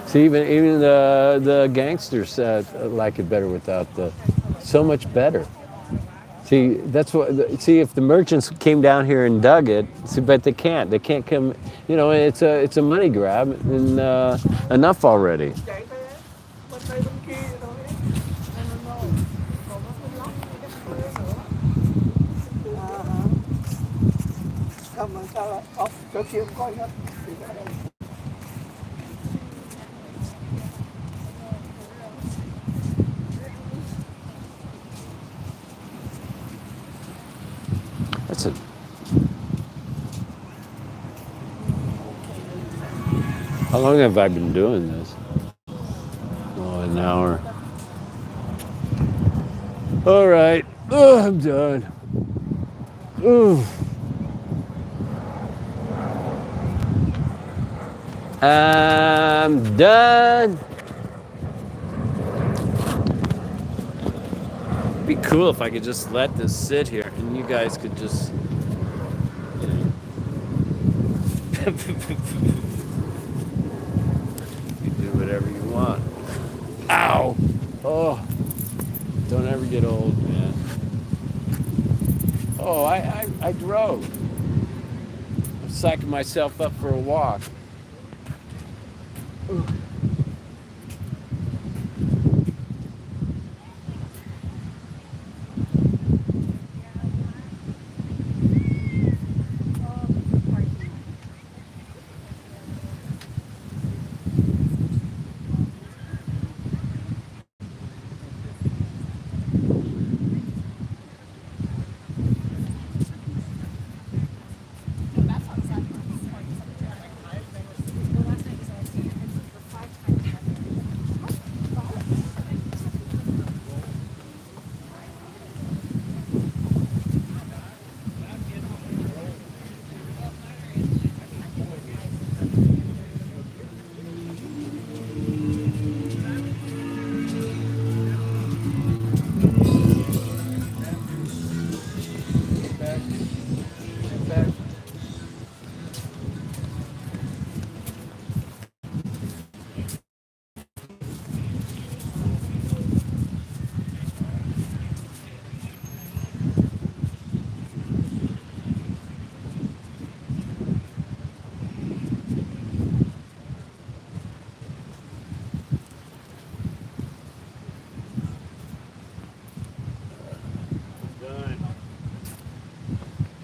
[SPEAKER 2] See, even the gangsters like it better without the. So much better. See, that's what. See, if the merchants came down here and dug it, but they can't. They can't come. It's a money grab, and enough already. That's it. How long have I been doing this? Oh, an hour. All right. Oh, I'm done. Ooh. I'm done. It'd be cool if I could just let this sit here and you guys could just. You do whatever you want. Ow! Oh, don't ever get old, man. Oh, I drove. I'm psyching myself up for a walk. Ooh.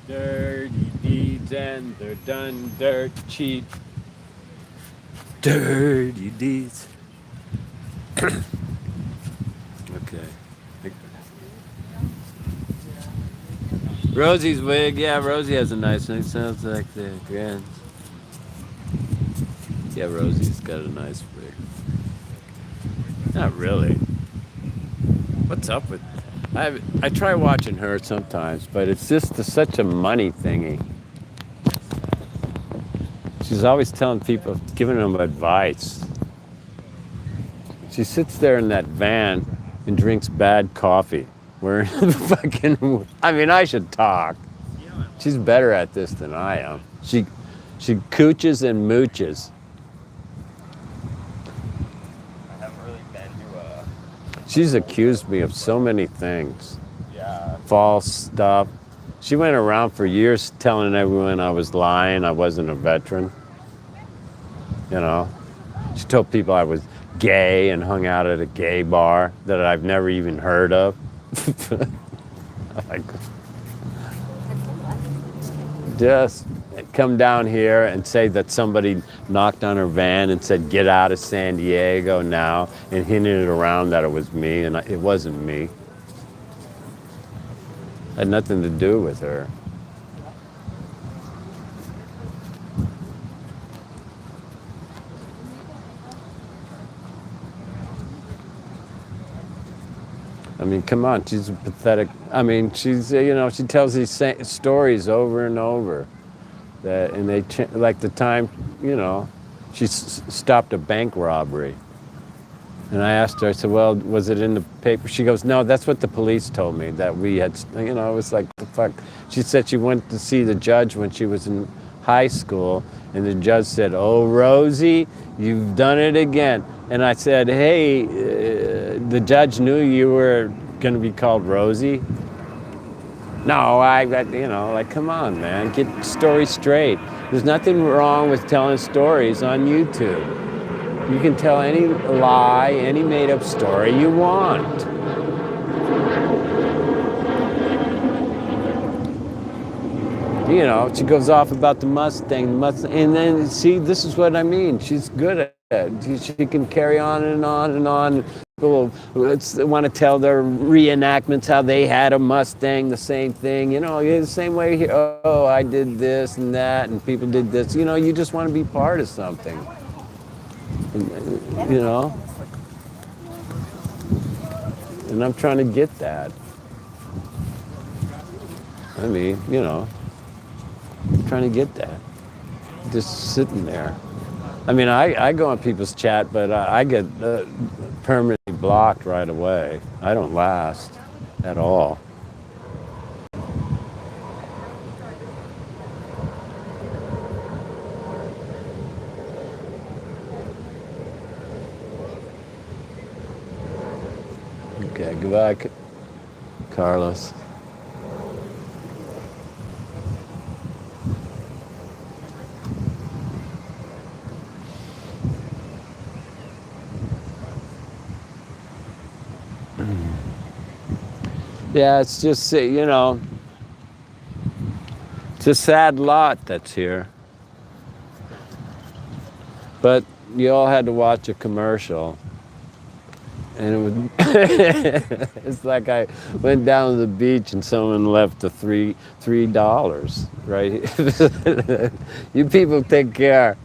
[SPEAKER 2] Dirty deeds and they're done dirt cheap. Dirty deeds. Okay. Rosie's wig, yeah, Rosie has a nice one. Sounds like the grand. Yeah, Rosie's got a nice rig. Not really. What's up with? I try watching her sometimes, but it's just such a money thingy. She's always telling people, giving them advice. She sits there in that van and drinks bad coffee. We're fucking. I mean, I should talk. She's better at this than I am. She cooches and mooches.
[SPEAKER 3] I haven't really been to a.
[SPEAKER 2] She's accused me of so many things.
[SPEAKER 3] Yeah.
[SPEAKER 2] False stuff. She went around for years telling everyone I was lying, I wasn't a veteran. You know? She told people I was gay and hung out at a gay bar that I've never even heard of. Like, just come down here and say that somebody knocked on her van and said, "Get out of San Diego now," and hinted it around that it was me, and it wasn't me. Had nothing to do with her. I mean, come on, she's a pathetic. I mean, she's, you know, she tells these stories over and over. That, and they, like the time, you know, she stopped a bank robbery. And I asked her, I said, well, was it in the paper? She goes, no, that's what the police told me, that we had, you know, it was like, the fuck. She said she went to see the judge when she was in high school, and the judge said, oh, Rosie, you've done it again. And I said, hey, the judge knew you were going to be called Rosie? No, you know, like, come on, man, get the story straight. There's nothing wrong with telling stories on YouTube. You can tell any lie, any made-up story you want. You know, she goes off about the Mustang, and then, see, this is what I mean. She's good at it. She can carry on and on and on. People want to tell their reenactments how they had a Mustang, the same thing. You know, the same way here. Oh, I did this and that, and people did this. You know, you just want to be part of something. You know? And I'm trying to get that. I mean, you know, I'm trying to get that. Just sitting there. I mean, I go on people's chat, but I get permanently blocked right away. I don't last at all. Okay, goodbye, Carlos. Yeah, it's just, you know, it's a sad lot that's here. But you all had to watch a commercial. And it was, it's like I went down to the beach and someone left the $3, right? You people take care.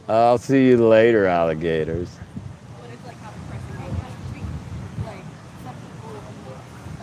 [SPEAKER 2] I'll see you later, alligators.